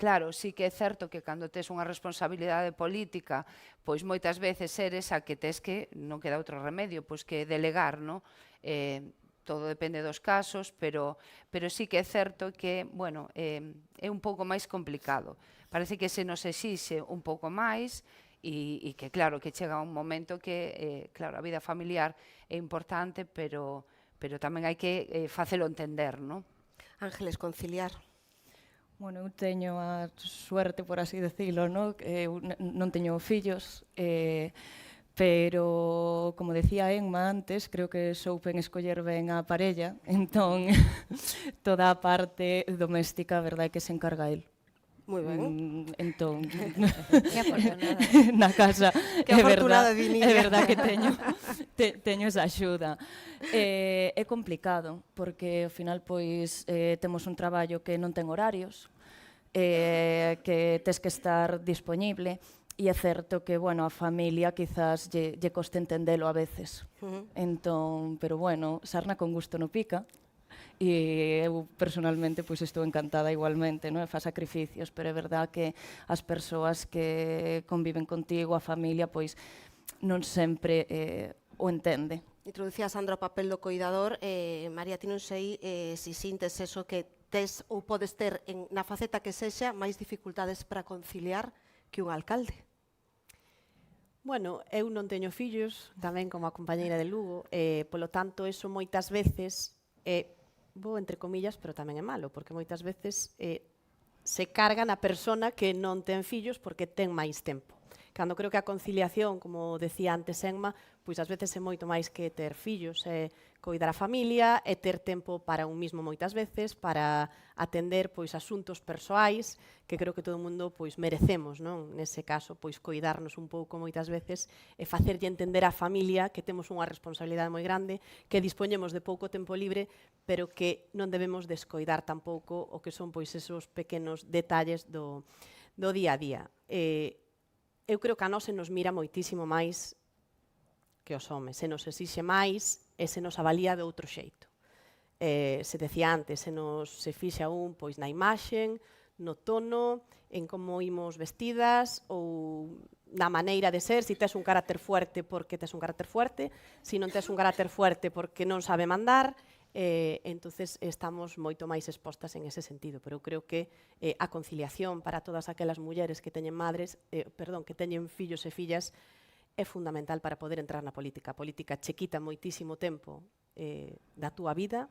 Speaker 9: Claro, sí que é certo que cando tes unha responsabilidade política, pois moitas veces eres a que tes que, non queda outro remedio, pois que delegar, non? Todo depende dos casos, pero sí que é certo que, bueno, é un pouco máis complicado. Parece que se nos exixe un pouco máis e que, claro, que chega un momento que, claro, a vida familiar é importante, pero tamén hai que facelo entender, non?
Speaker 1: Ángeles, conciliar.
Speaker 10: Bueno, eu teño a suerte, por así decirlo, no? Eu non teño fillos, pero, como decía Emma antes, creo que soupen escoller ben a parella, entón, toda a parte doméstica, a verdade é que se encarga el.
Speaker 1: Moi ben.
Speaker 10: Entón,
Speaker 7: Que afortunada.
Speaker 10: na casa,
Speaker 1: Que afortunada, Diniña.
Speaker 10: é verdad que teño esa axuda. É complicado, porque ao final pois temos un traballo que non ten horarios, que tes que estar disponible, e é certo que, bueno, a familia quizás lle coste entendelo a veces. Entón, pero bueno, sarna con gusto no pica, e eu personalmente pois estou encantada igualmente, non? Fa sacrificios, pero é verdad que as persoas que conviven contigo, a familia, pois non sempre o entende.
Speaker 1: Introducía Sandra o papel do coidador. María, ti non sei se sintes eso que tes ou podes ter na faceta que sexa máis dificultades para conciliar que un alcalde.
Speaker 8: Bueno, eu non teño fillos, tamén como a compañeira de Lugo, polo tanto, eso moitas veces bo entre comillas, pero tamén é malo, porque moitas veces se carga na persona que non ten fillos porque ten máis tempo. Cando creo que a conciliación, como decía antes Emma, pois ás veces é moito máis que ter fillos, é coidar a familia, é ter tempo para un mismo moitas veces, para atender pois asuntos persoais, que creo que todo o mundo pois merecemos, non? Nese caso, pois coidarnos un pouco moitas veces e facerlle entender á familia que temos unha responsabilidade moi grande, que dispoñemos de pouco tempo libre, pero que non debemos descoidar tampouco o que son pois esos pequenos detalles do día a día. Eu creo que a nós se nos mira moitísimo máis que os homes, se nos exixe máis e se nos avalía de outro xeito. Se decía antes, se fixa un pois na imaxen, no tono, en como imos vestidas ou na maneira de ser, se tes un carácter fuerte porque tes un carácter fuerte, se non tes un carácter fuerte porque non sabe mandar, entonces estamos moito máis expostas en ese sentido, pero eu creo que a conciliación para todas aquelas mulleres que teñen que teñen fillos e fillas é fundamental para poder entrar na política. A política che quita moitísimo tempo da túa vida,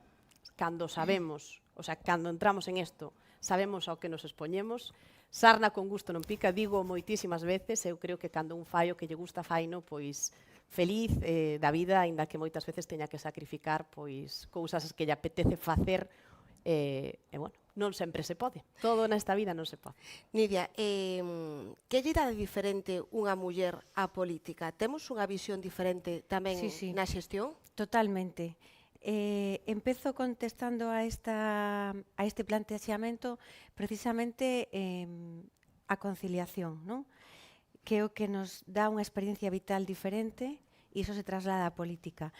Speaker 8: cando sabemos, o sea, cando entramos en isto, sabemos ao que nos expoñemos, sarna con gusto non pica, digo moitísimas veces, eu creo que cando un fai o que lle gusta faino, pois feliz da vida, aínda que moitas veces teña que sacrificar pois cousas que lle apetece facer, e bueno, non sempre se pode. Todo nesta vida non se pode.
Speaker 1: Nidia, que lle dá de diferente unha muller á política? Temos unha visión diferente tamén na xestión?
Speaker 7: Totalmente. Empezo contestando a este planteamento precisamente a conciliación, non? Que é o que nos dá unha experiencia vital diferente e iso se traslada á política.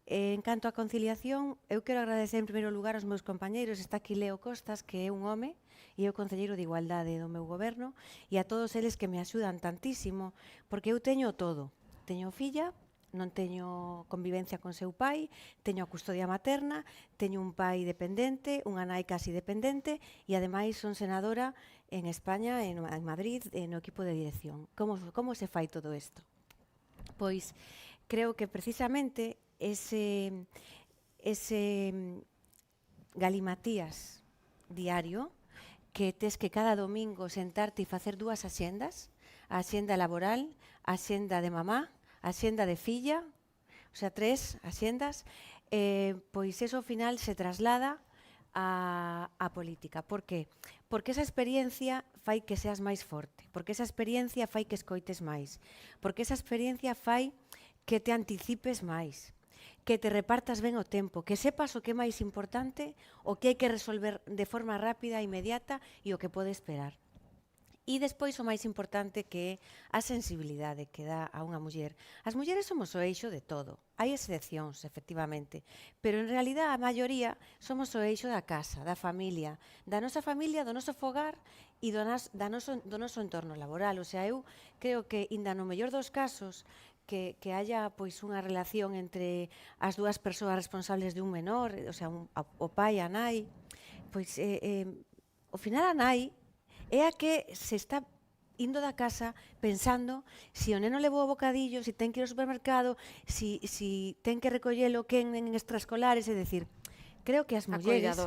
Speaker 7: En canto á conciliación, eu quero agradecer en primeiro lugar aos meus compañeiros. Está aquí Leo Costas, que é un home e é o concelleiro de Igualdade do meu goberno, e a todos eles que me axudan tantísimo, porque eu teño todo. Teño filla, non teño convivencia con seu pai, teño a custodia materna, teño un pai dependente, unha nai casi dependente, e ademais son senadora en España, en Madrid, no equipo de dirección. Como se fai todo isto? Pois creo que precisamente ese galimatías diario que tes que cada domingo sentarte e facer dúas axendas, a axenda laboral, a axenda de mamá, a axenda de filla, o sea, 3 axendas, pois eso ao final se traslada a política. Por qué? Porque esa experiencia fai que seas máis forte, porque esa experiencia fai que escoites máis, porque esa experiencia fai que te anticipes máis, que te repartas ben o tempo, que sepas o que é máis importante, o que hai que resolver de forma rápida e inmediata e o que pode esperar. E despois o máis importante que é a sensibilidade que dá a unha muller. As mulleres somos o eixo de todo. Hai excepcións, efectivamente, pero en realidad a maioría somos o eixo da casa, da familia, do noso fogar e do noso entorno laboral. O sea, eu creo que, inda no mellor dos casos, que haya pois unha relación entre as dúas persoas responsables de un menor, o sea, o pai e a nai, pois ao final a nai é a que se está indo da casa pensando se o neno levou o bocadillo, se ten que ir ao supermercado, se ten que recollelo quen en extraescolares, é dicir, creo que as mulleres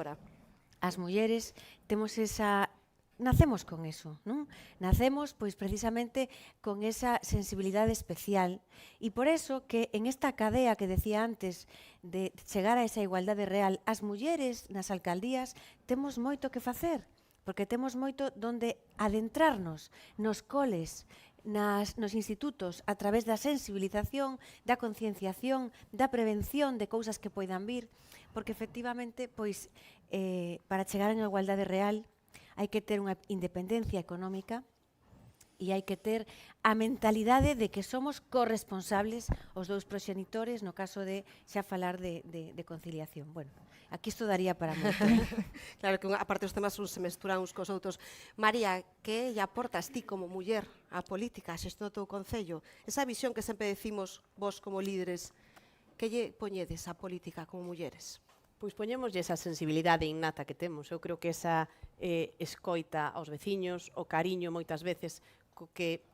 Speaker 7: temos esa nacemos con eso, non? Nacemos, pois, precisamente con esa sensibilidade especial e por eso que en esta cadea que decía antes de chegar a esa igualdade real, as mulleres nas alcaldías temos moito que facer, porque temos moito donde adentrarnos nos coles, nos institutos, a través da sensibilización, da concienciación, da prevención de cousas que poidan vir, porque efectivamente, pois, para chegar a unha igualdade real, hai que ter unha independencia económica e hai que ter a mentalidade de que somos corresponsables os dous proxenitores no caso de xa falar de conciliación. Bueno, aquí isto daría para moito.
Speaker 1: Claro que aparte os temas se mesturan uns cos outros. María, que lle aportas ti como muller á política, a xestión do teu concello? Esa visión que sempre decimos vos como líderes, que lle poñedes á política como mulleres?
Speaker 8: Pois poñémoslle esa sensibilidade innata que temos. Eu creo que esa escoita aos veciños, o cariño moitas veces co que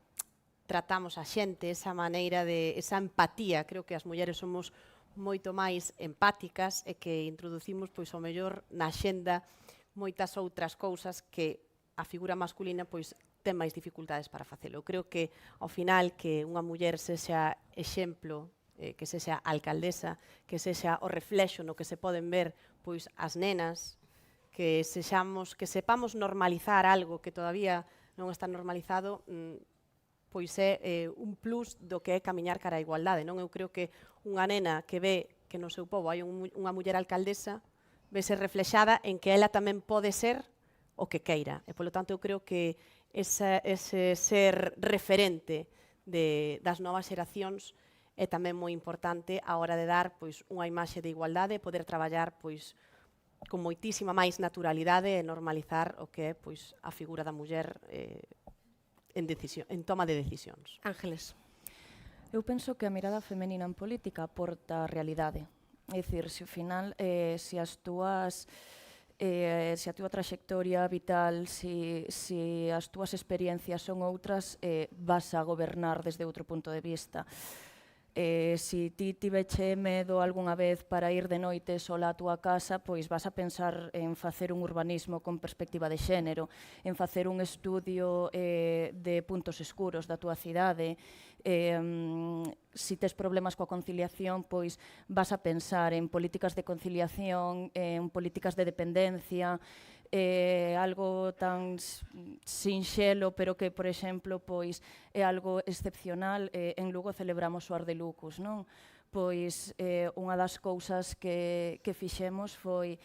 Speaker 8: tratamos a xente, esa maneira de, esa empatía, creo que as mulleres somos moito máis empáticas e que introducimos pois ao mellor na xenda moitas outras cousas que a figura masculina pois ten máis dificultades para facelo. Eu creo que ao final que unha muller sexa exemplo, que sexa alcaldesa, que sexa o reflexo no que se poden ver pois as nenas, que sepamos normalizar algo que todavía non está normalizado, pois é un plus do que é camiñar cara á igualdade, non? Eu creo que unha nena que ve que no seu pobo hai unha muller alcaldesa, vese reflexada en que ela tamén pode ser o que queira. E, polo tanto, eu creo que ese ser referente das novas xeracións é tamén moi importante a hora de dar pois unha imaxe de igualdade, poder traballar pois con moitísima máis naturalidade e normalizar o que é pois a figura da muller en toma de decisións.
Speaker 1: Ángeles.
Speaker 10: Eu penso que a mirada femenina en política aporta a realidade. É dicir, se ao final, se a túa trayectoria vital, se as túas experiencias son outras, vas a gobernar desde outro punto de vista. Se ti tiveche medo algunha vez para ir de noite sola á túa casa, pois vas a pensar en facer un urbanismo con perspectiva de xénero, en facer un estudio de puntos escuros da túa cidade. Se tes problemas coa conciliación, pois vas a pensar en políticas de conciliación, en políticas de dependencia, algo tan sinxelo, pero que, por exemplo, pois é algo excepcional. En Lugo celebramos o Ar de Lucus, non? Pois unha das cousas que fixemos foi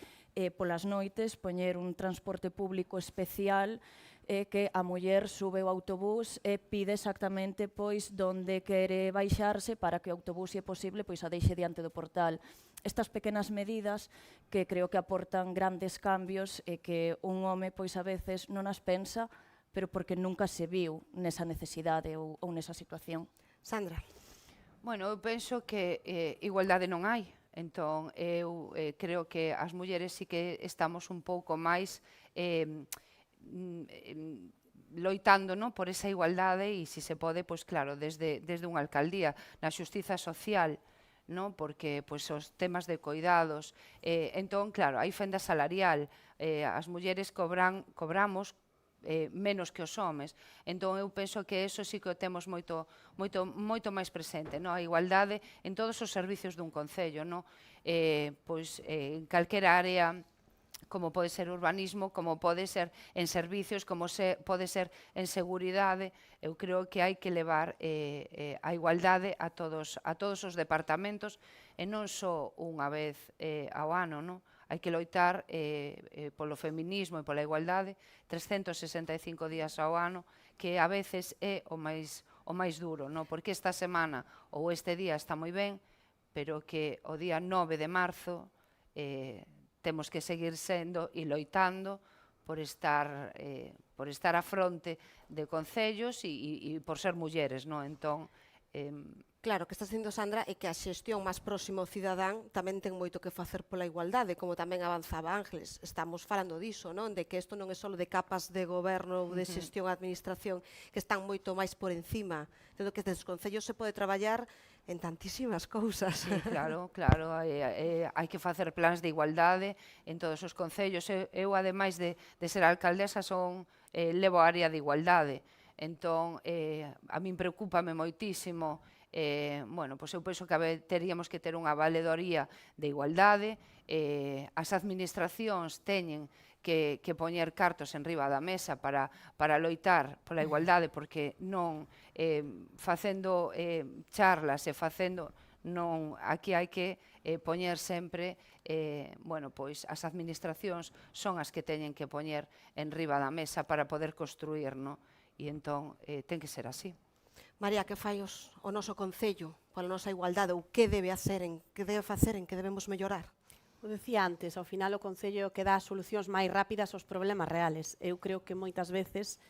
Speaker 10: polas noites poñer un transporte público especial que a muller sube o autobús e pide exactamente pois donde quere baixarse para que o autobús, se é posible, pois a deixe diante do portal. Estas pequenas medidas que creo que aportan grandes cambios e que un home pois a veces non as pensa, pero porque nunca se viu nesa necesidade ou nesa situación.
Speaker 1: Sandra.
Speaker 9: Bueno, eu penso que igualdade non hai. Entón, eu creo que as mulleres sí que estamos un pouco máis loitando, no, por esa igualdade e, se se pode, pois claro, desde unha alcaldía, na xustiza social, no, porque pois os temas de coidados, entón, claro, hai fenda salarial, as mulleres cobramos menos que os homes. Entón, eu penso que eso sí que o temos moito máis presente, no? A igualdade en todos os servicios dun concello, no? Pois en calquera área, como pode ser urbanismo, como pode ser en servicios, como pode ser en seguridade. Eu creo que hai que levar a igualdade a todos os departamentos e non só unha vez ao ano, non? Hai que loitar polo feminismo e pola igualdade 365 días ao ano, que a veces é o máis duro, non? Porque esta semana ou este día está moi ben, pero que o día 9 de marzo temos que seguir sendo e loitando por estar a fronte de concellos e por ser mulleres, non? Entón,
Speaker 1: Claro, que está dicindo Sandra é que a xestión máis próxima ao cidadán tamén ten moito que facer pola igualdade, como tamén avanzaba Ángeles. Estamos falando diso, non? De que isto non é só de capas de goberno ou de xestión e administración que están moito máis por encima. Entendo que desde os concellos se pode traballar en tantísimas cousas.
Speaker 9: Sí, claro, hai que facer plans de igualdade en todos os concellos. Eu, ademais de ser alcaldesa, son levo a área de igualdade. Entón, a min preocúpame moitísimo, bueno, pois eu penso que teríamos que ter unha valedoría de igualdade, as administracións teñen que poñer cartos en riba da mesa para loitar pola igualdade, porque non facendo charlas e facendo, non, aquí hai que poñer sempre, bueno, pois as administracións son as que teñen que poñer en riba da mesa para poder construir, non? E entón ten que ser así.
Speaker 1: María, que fai o noso Concello pola nosa igualdade ou que debe facer, en que debemos mellorar?
Speaker 8: O decía antes, ao final o Concello que dá solucións máis rápidas aos problemas reales. Eu creo que moitas veces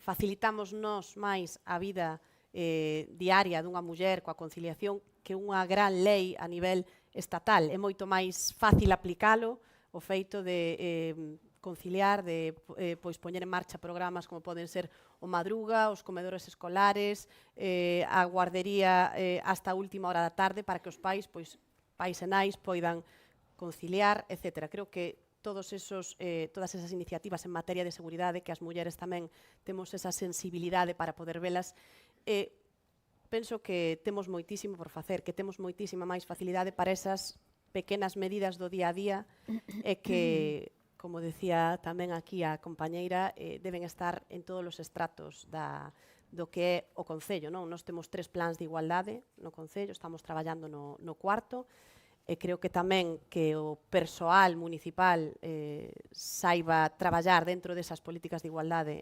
Speaker 8: facilitamos nós máis a vida diaria dunha muller coa conciliación que unha gran lei a nivel estatal. É moito máis fácil aplicalo o feito de conciliar, de pois poñer en marcha programas como poden ser o Madruga, os comedores escolares, a guardería hasta a última hora da tarde para que os pais e nais poidan conciliar, etc. Creo que todas esas iniciativas en materia de seguridade, que as mulleres tamén temos esa sensibilidade para poder velas, penso que temos moitísimo por facer, que temos moitísima máis facilidade para esas pequenas medidas do día a día e que, como decía tamén aquí a compañeira, deben estar en todos os estratos do que é o Concello, non? Nós temos 3 plans de igualdade no Concello, estamos traballando no cuarto, e creo que tamén que o persoal municipal saiba traballar dentro desas políticas de igualdade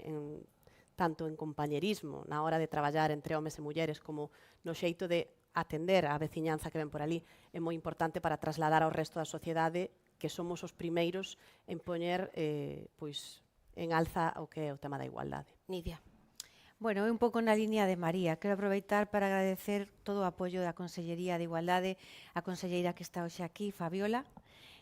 Speaker 8: tanto en compañerismo, na hora de traballar entre homes e mulleres, como no xeito de atender a veciñanza que ven por ali, é moi importante para trasladar ao resto da sociedade que somos os primeiros en poñer pois, en alza o que é o tema da igualdade.
Speaker 1: Nidia.
Speaker 7: Bueno, un pouco na línea de María. Quero aproveitar para agradecer todo o apoio da Consellería de Igualdade, a conselleira que está hoxe aquí, Fabiola,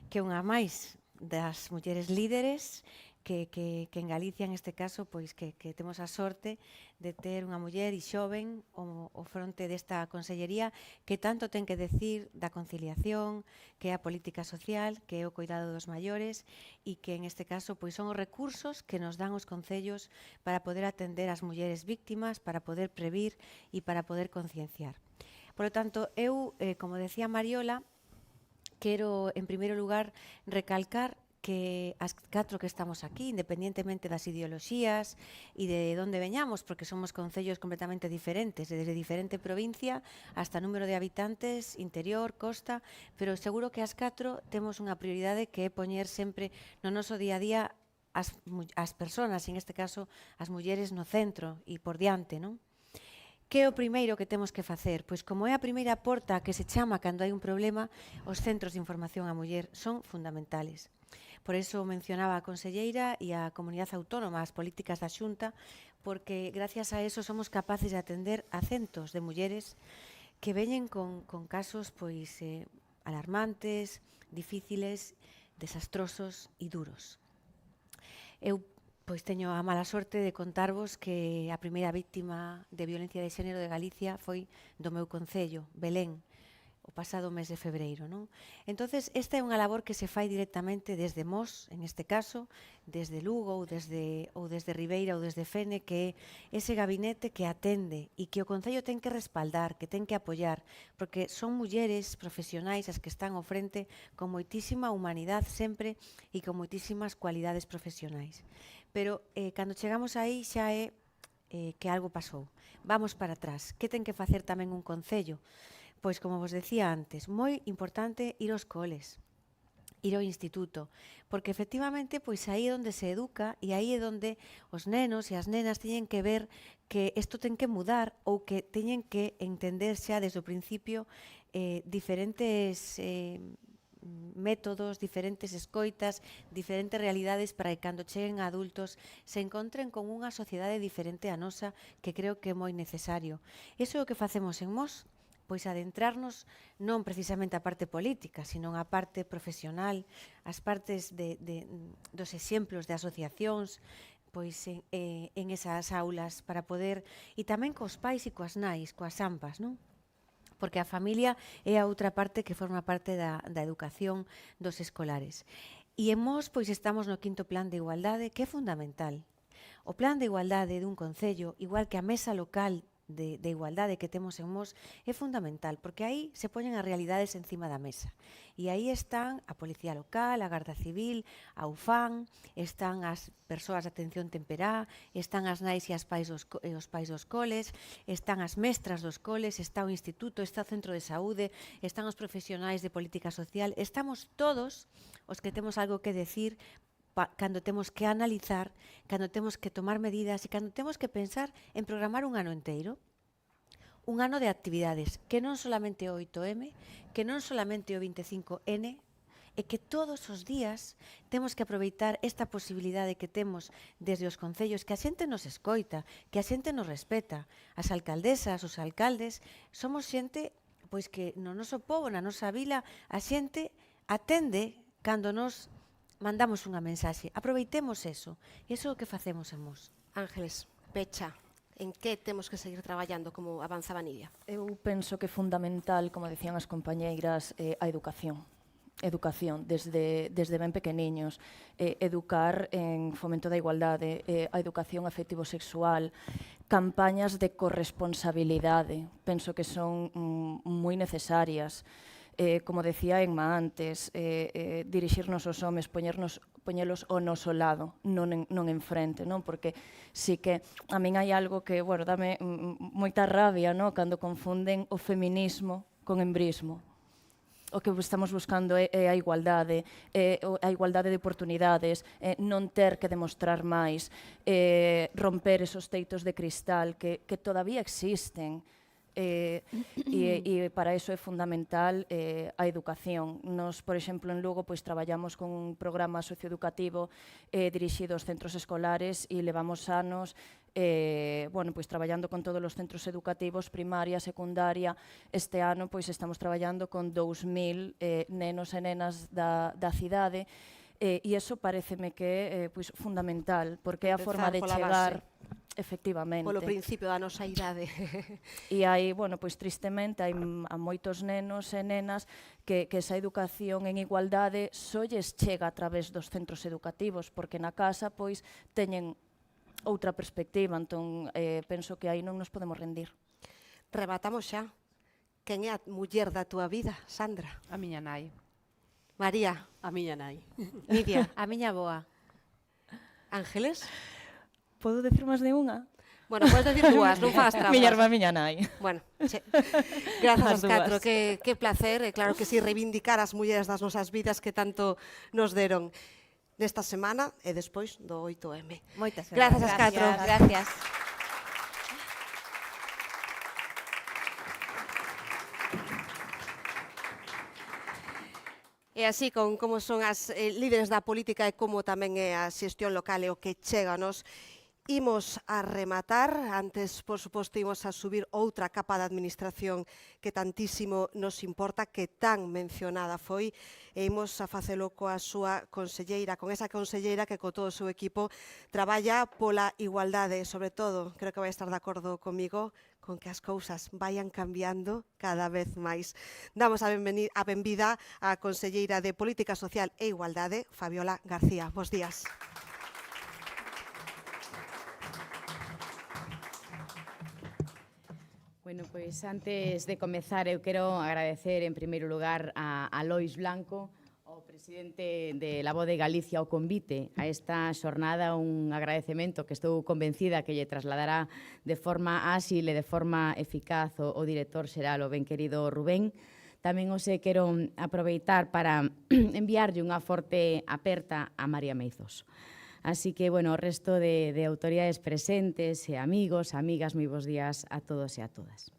Speaker 7: que é unha máis das mulleres líderes que en Galicia, en este caso, pois que temos a sorte de ter unha muller e xoven o fronte desta consellería que tanto ten que decir da conciliación, que é a política social, que é o cuidado dos maiores e que en este caso pois son os recursos que nos dan os concellos para poder atender as mulleres víctimas, para poder previr e para poder concienciar. Por lo tanto, eu, como decía Mariola, quero, en primeiro lugar, recalcar que as 4 que estamos aquí, independientemente das ideoloxías e de onde veñamos, porque somos concellos completamente diferentes, desde diferente provincia hasta número de habitantes, interior, costa, pero seguro que as 4 temos unha prioridade que é poñer sempre no noso día a día as persoas, en este caso as mulleres, no centro e por diante, non? Que é o primeiro que temos que facer? Pois como é a primeira porta que se chama cando hai un problema, os centros de información á muller son fundamentales. Por eso mencionaba a conselleira e a comunidade autónoma, as políticas da Xunta, porque gracias a eso somos capaces de atender a centos de mulleres que veñen con casos pois alarmantes, difíciles, desastrosos e duros. Eu pois teño a mala sorte de contarvos que a primeira víctima de violencia de xénero de Galicia foi do meu concello, Belén, o pasado mes de febreiro, non? Entonces, esta é unha labor que se fai directamente desde Mos, en este caso, desde Lugo ou desde Ribeira ou desde Fene, que é ese gabinete que atende e que o Concello ten que respaldar, que ten que apoiar, porque son mulleres profesionais as que están ao frente con moitísima humanidade sempre e con moitísimas cualidades profesionais. Pero cando chegamos aí xa é que algo pasou. Vamos para atrás. Que ten que facer tamén un Concello? Pois, como vos decía antes, moi importante ir aos coles, ir ao instituto, porque efectivamente pois aí é onde se educa e aí é onde os nenos e as nenas teñen que ver que isto ten que mudar ou que teñen que entender xa desde o principio diferentes métodos, diferentes escoitas, diferentes realidades para que cando cheguen a adultos se encontren con unha sociedade diferente a nosa que creo que é moi necesario. Iso é o que facemos en Mos, pois adentrarnos non precisamente a parte política, sino a parte profesional, as partes dos exemplos de asociacións, pois en esas aulas para poder, e tamén cos pais e coas nais, coas AMPAs, non? Porque a familia é a outra parte que forma parte da educación dos escolares. E en Mos, pois estamos no 5º plan de igualdade, que é fundamental. O plan de igualdade dun concello, igual que a mesa local de igualdade que temos en Mos, é fundamental, porque aí se poñen as realidades encima da mesa. E aí están a Policía Local, a Garda Civil, a UFAN, están as persoas de atención temperá, están as nais e os pais dos coles, están as mestras dos coles, está o instituto, está o centro de saúde, están os profesionais de política social, estamos todos os que temos algo que decir cando temos que analizar, cando temos que tomar medidas e cando temos que pensar en programar un ano enteiro. Un ano de actividades, que non solamente o 8M, que non solamente o 25N, e que todos os días temos que aproveitar esta posibilidade que temos desde os concellos, que a xente nos escoita, que a xente nos respeta. As alcaldesas, os alcaldes, somos xente pois que no noso pobo, na nosa vila, a xente atende cando nos mandamos unha mensaxe. Aproveitemos eso. E iso é o que facemos en Mos.
Speaker 1: Ángeles, pecha, en que temos que seguir traballando, como avanzaba Nidia?
Speaker 10: Eu penso que é fundamental, como decían as compañeiras, a educación. Educación, desde ben pequeniños, educar en fomento da igualdade, a educación afectivo-sexual, campañas de corresponsabilidade, penso que son moi necesarias. Como decía Emma antes, dirixirnos aos homes, poñelos ao noso lado, non en frente, non? Porque sí que a min hai algo que, bueno, dame moita rabia, non? Cando confunden o feminismo con embrismo. O que estamos buscando é a igualdade de oportunidades, non ter que demostrar máis, romper esos teitos de cristal que todavía existen. E para iso é fundamental a educación. Nos, por exemplo, en Lugo, pois traballamos con un programa socioeducativo dirixido aos centros escolares e levamos anos pois traballando con todos os centros educativos, primaria, secundaria. Este ano pois estamos traballando con 2000 nenos e nenas da cidade, e iso pareceme que é pois fundamental, porque é a forma de chegar. Efectivamente.
Speaker 1: Polo principio da nosa idade.
Speaker 10: E hai, bueno, pois tristemente, hai moitos nenos e nenas que esa educación en igualdade só lles chega a través dos centros educativos, porque na casa, pois, teñen outra perspectiva, entón, penso que aí non nos podemos rendir.
Speaker 1: Rematamos xa. Quen é a muller da túa vida, Sandra?
Speaker 9: A miña nai.
Speaker 1: María?
Speaker 8: A miña nai.
Speaker 1: Nidia?
Speaker 7: A miña boa.
Speaker 1: Ángeles?
Speaker 10: Podo decir máis de unha?
Speaker 1: Bueno, podes decir dúas, non fagas trampas.
Speaker 10: Miña irmá, miña nai.
Speaker 1: Bueno, grazas
Speaker 10: As
Speaker 1: aos catro,
Speaker 10: dúas.
Speaker 1: que placer, e claro que sí, reivindicar as mulleres das nosas vidas que tanto nos deron nesta semana e despois do 8M.
Speaker 7: Moitas
Speaker 1: Grazas aos catro.
Speaker 7: Gracias.
Speaker 1: E así, con como son as líderes da política e como tamén é a xestión local e o que cheganos, imos a rematar. Antes, por suposto, imos a subir outra capa da administración que tantísimo nos importa, que tan mencionada foi, e imos a facelo coa súa conselleira, con esa conselleira que co todo o seu equipo traballa pola igualdade, sobre todo, creo que vai estar de acordo comigo, con que as cousas vayan cambiando cada vez máis. Damos a benvida á conselleira de Política Social e Igualdade, Fabiola García. Bos días.
Speaker 11: Bueno, pois antes de comezar eu quero agradecer en primeiro lugar a Lois Blanco, o presidente de La Voz de Galicia, o convite a esta xornada, un agradecemento que estou convencida que lle trasladará de forma áxil e de forma eficaz o director xeral, o ben querido Rubén. Tamén os quero aproveitar para enviarlle unha forte aperta a María Meizos. Así que, bueno, o resto de autoridades presentes e amigos, amigas, moi bons días a todos e a todas.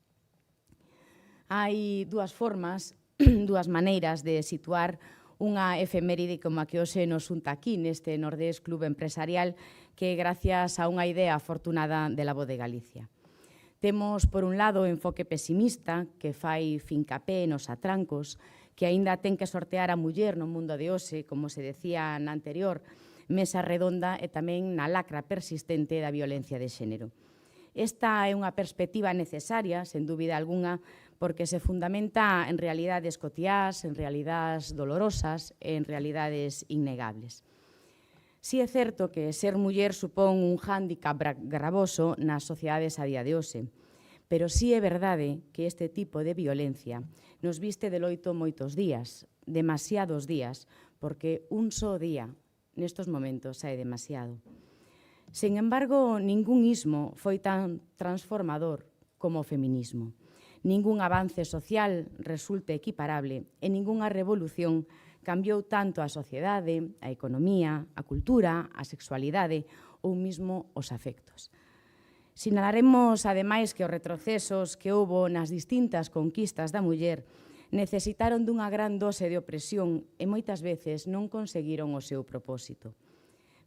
Speaker 11: Hai dúas formas, dúas maneiras de situar unha efeméride como a que hoxe nos unta aquí neste Nordés Club Empresarial, que gracias a unha idea afortunada de La Voz de Galicia. Temos, por un lado, o enfoque pesimista, que fai fincapé nos atrancos, que aínda ten que sortear a muller no mundo de hoxe, como se decía na anterior mesa redonda, e tamén na lacra persistente da violencia de xénero. Esta é unha perspectiva necesaria, sen dúbida algunha, porque se fundamenta en realidades cotiás, en realidades dolorosas e en realidades innegables. Si é certo que ser muller supón un hándicap gravoso nas sociedades a día de hoxe, pero si é verdade que este tipo de violencia nos viste de loito moitos días, demasiados días, porque un só día nestos momentos é demasiado. Sen embargo, ningún ismo foi tan transformador como o feminismo. Ningún avance social resulta equiparable e ningunha revolución cambiou tanto a sociedade, a economía, a cultura, a sexualidade ou mesmo os afectos. Sinalaremos, ademais, que os retrocesos que houbo nas distintas conquistas da muller necesitaron dunha gran dose de opresión e moitas veces non conseguiron o seu propósito.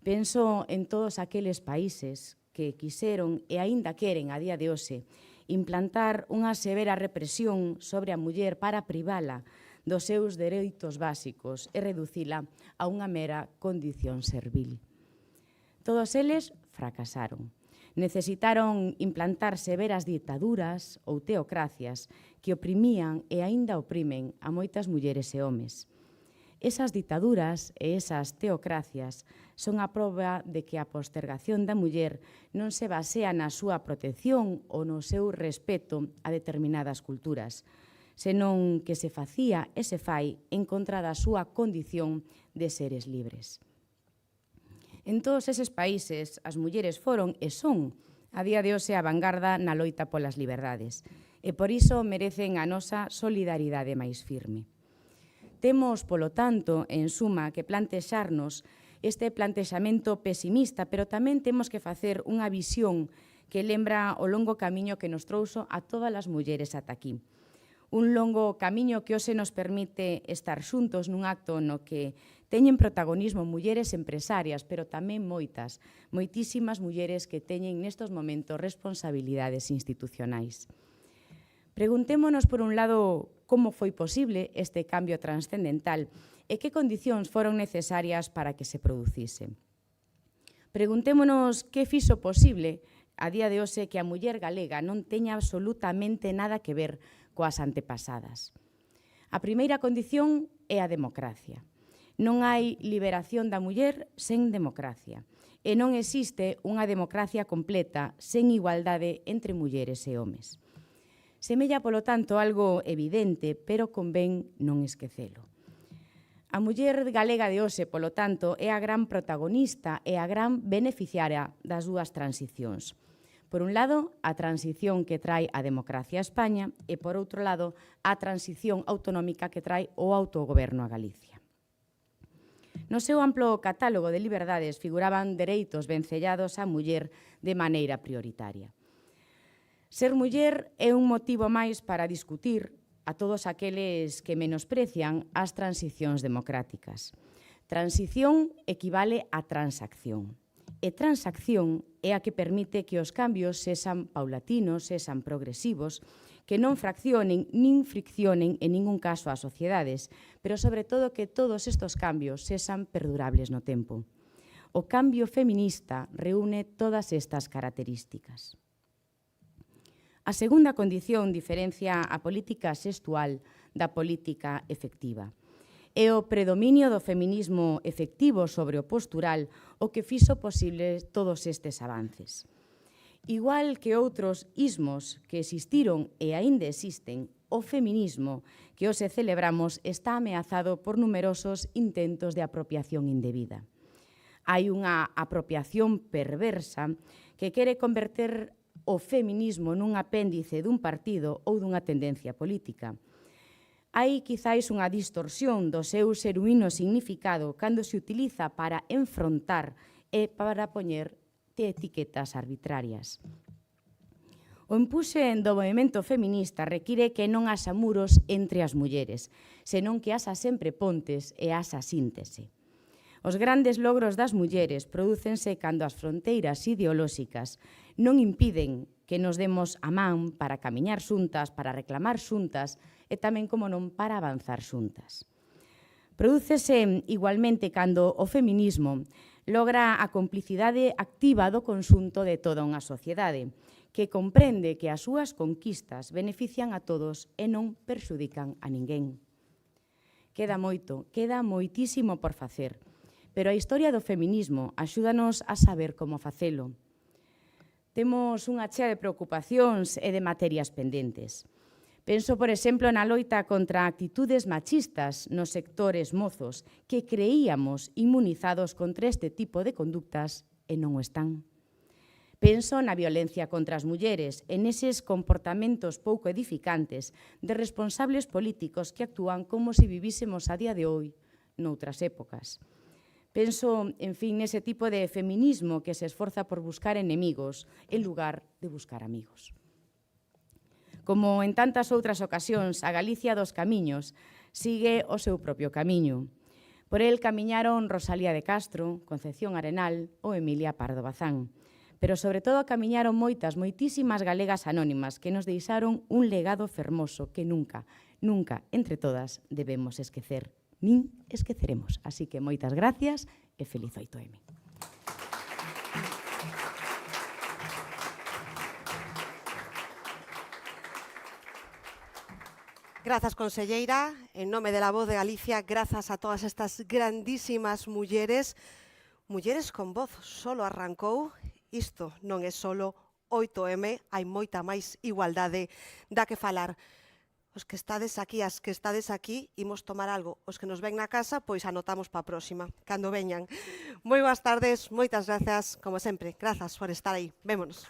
Speaker 11: Penso en todos aqueles países que quixeron e aínda queren a día de hoxe implantar unha severa represión sobre a muller para privala dos seus dereitos básicos e reducila a unha mera condición servil. Todos eles fracasaron. Necesitaron implantar severas ditaduras ou teocracias que oprimían e aínda oprimen a moitas mulleres e homes. Esas ditaduras e esas teocracias son a proba de que a postergación da muller non se basea na súa protección ou no seu respeto a determinadas culturas, senón que se facía e se fai en contra da súa condición de seres libres. En todos eses países, as mulleres foron e son a día de hoxe a vanguarda na loita polas liberdades e por iso merecen a nosa solidaridade máis firme. Temos, polo tanto, en suma, que plantexarnos este plantexamento pesimista, pero tamén temos que facer unha visión que lembra o longo camiño que nos trouxo a todas as mulleres ata aquí. Un longo camiño que hoxe nos permite estar xuntos nun acto no que teñen protagonismo mulleres empresarias, pero tamén moitísimas mulleres que teñen nestos momentos responsabilidades institucionais. Preguntémonos, por un lado, como foi posible este cambio transcendental e que condicións foron necesarias para que se producise. Preguntémonos que fixo posible a día de hoxe que a muller galega non teña absolutamente nada que ver coas antepasadas. A primeira condición é a democracia. Non hai liberación da muller sen democracia e non existe unha democracia completa sen igualdade entre mulleres e homes. Semella, polo tanto, algo evidente, pero convén non esquecelo. A muller galega de hoxe, polo tanto, é a gran protagonista e a gran beneficiaria das dúas transicións. Por un lado, a transición que trae a democracia a España e, por outro lado, a transición autonómica que trae o autogoberno a Galicia. No seu amplo catálogo de liberdades figuraban dereitos vencellados á muller de maneira prioritaria. Ser muller é un motivo máis para discutir a todos aqueles que menosprecian as transicións democráticas. Transición equivale a transacción. E transacción é a que permite que os cambios sexan paulatinos, sexan progresivos, que non fraccionen nin friccionen en ningún caso as sociedades, pero sobre todo que todos estes cambios sexan perdurables no tempo. O cambio feminista reúne todas estas características. A segunda condición diferencia a política sexual da política efectiva. É o predominio do feminismo efectivo sobre o postural o que fixo posible todos estes avances. Igual que outros ismos que existiron e aínda existen, o feminismo que hoxe celebramos está ameazado por numerosos intentos de apropiación indebida. Hai unha apropiación perversa que quere converter o feminismo nun apéndice dun partido ou dunha tendencia política. Hai quizáis unha distorsión do seu xenuíno significado cando se utiliza para enfrontar e para poñer etiquetas arbitrarias. O empuxe do movimento feminista require que non haxa muros entre as mulleres, senón que haxa sempre pontes e haxa síntese. Os grandes logros das mulleres prodúcense cando as fronteiras ideolóxicas non impiden que nos demos a man para camiñar xuntas, para reclamar xuntas e tamén, como non, para avanzar xuntas. Prodúcese igualmente cando o feminismo logra a complicidade activa do conxunto de toda unha sociedade, que comprende que as súas conquistas benefician a todos e non perxudican a ninguén. Queda moitísimo por facer, pero a historia do feminismo axúdanos a saber como facelo. Temos unha chea de preocupacións e de materias pendentes. Penso, por exemplo, na loita contra actitudes machistas nos sectores mozos que creíamos inmunizados contra este tipo de conductas e non o están. Penso na violencia contra as mulleres e neses comportamentos pouco edificantes de responsables políticos que actúan como se vivísemos a día de hoy noutras épocas. Penso, en fin, nese tipo de feminismo que se esforza por buscar enemigos en lugar de buscar amigos. Como en tantas outras ocasións, a Galicia dos camiños sigue o seu propio camiño. Por el camiñaron Rosalía de Castro, Concepción Arenal ou Emilia Pardo Bazán. Pero, sobre todo, camiñaron moitísimas galegas anónimas que nos deixaron un legado fermoso que nunca, entre todas, debemos esquecer. Nin esqueceremos. Así que moitas gracias e feliz 8M.
Speaker 1: Grazas, conselleira. En nome de la Voz de Galicia, grazas a todas estas grandísimas mulleres. Mulleres con voz solo arrancou. Isto non é solo 8M, hai moita máis igualdade da que falar. Os que estades aquí, as que estades aquí, imos tomar algo. Os que nos ven na casa, pois anotamos para a próxima, cando veñan. Moi boas tardes, moitas grazas, como sempre. Grazas por estar aí. Vémonos.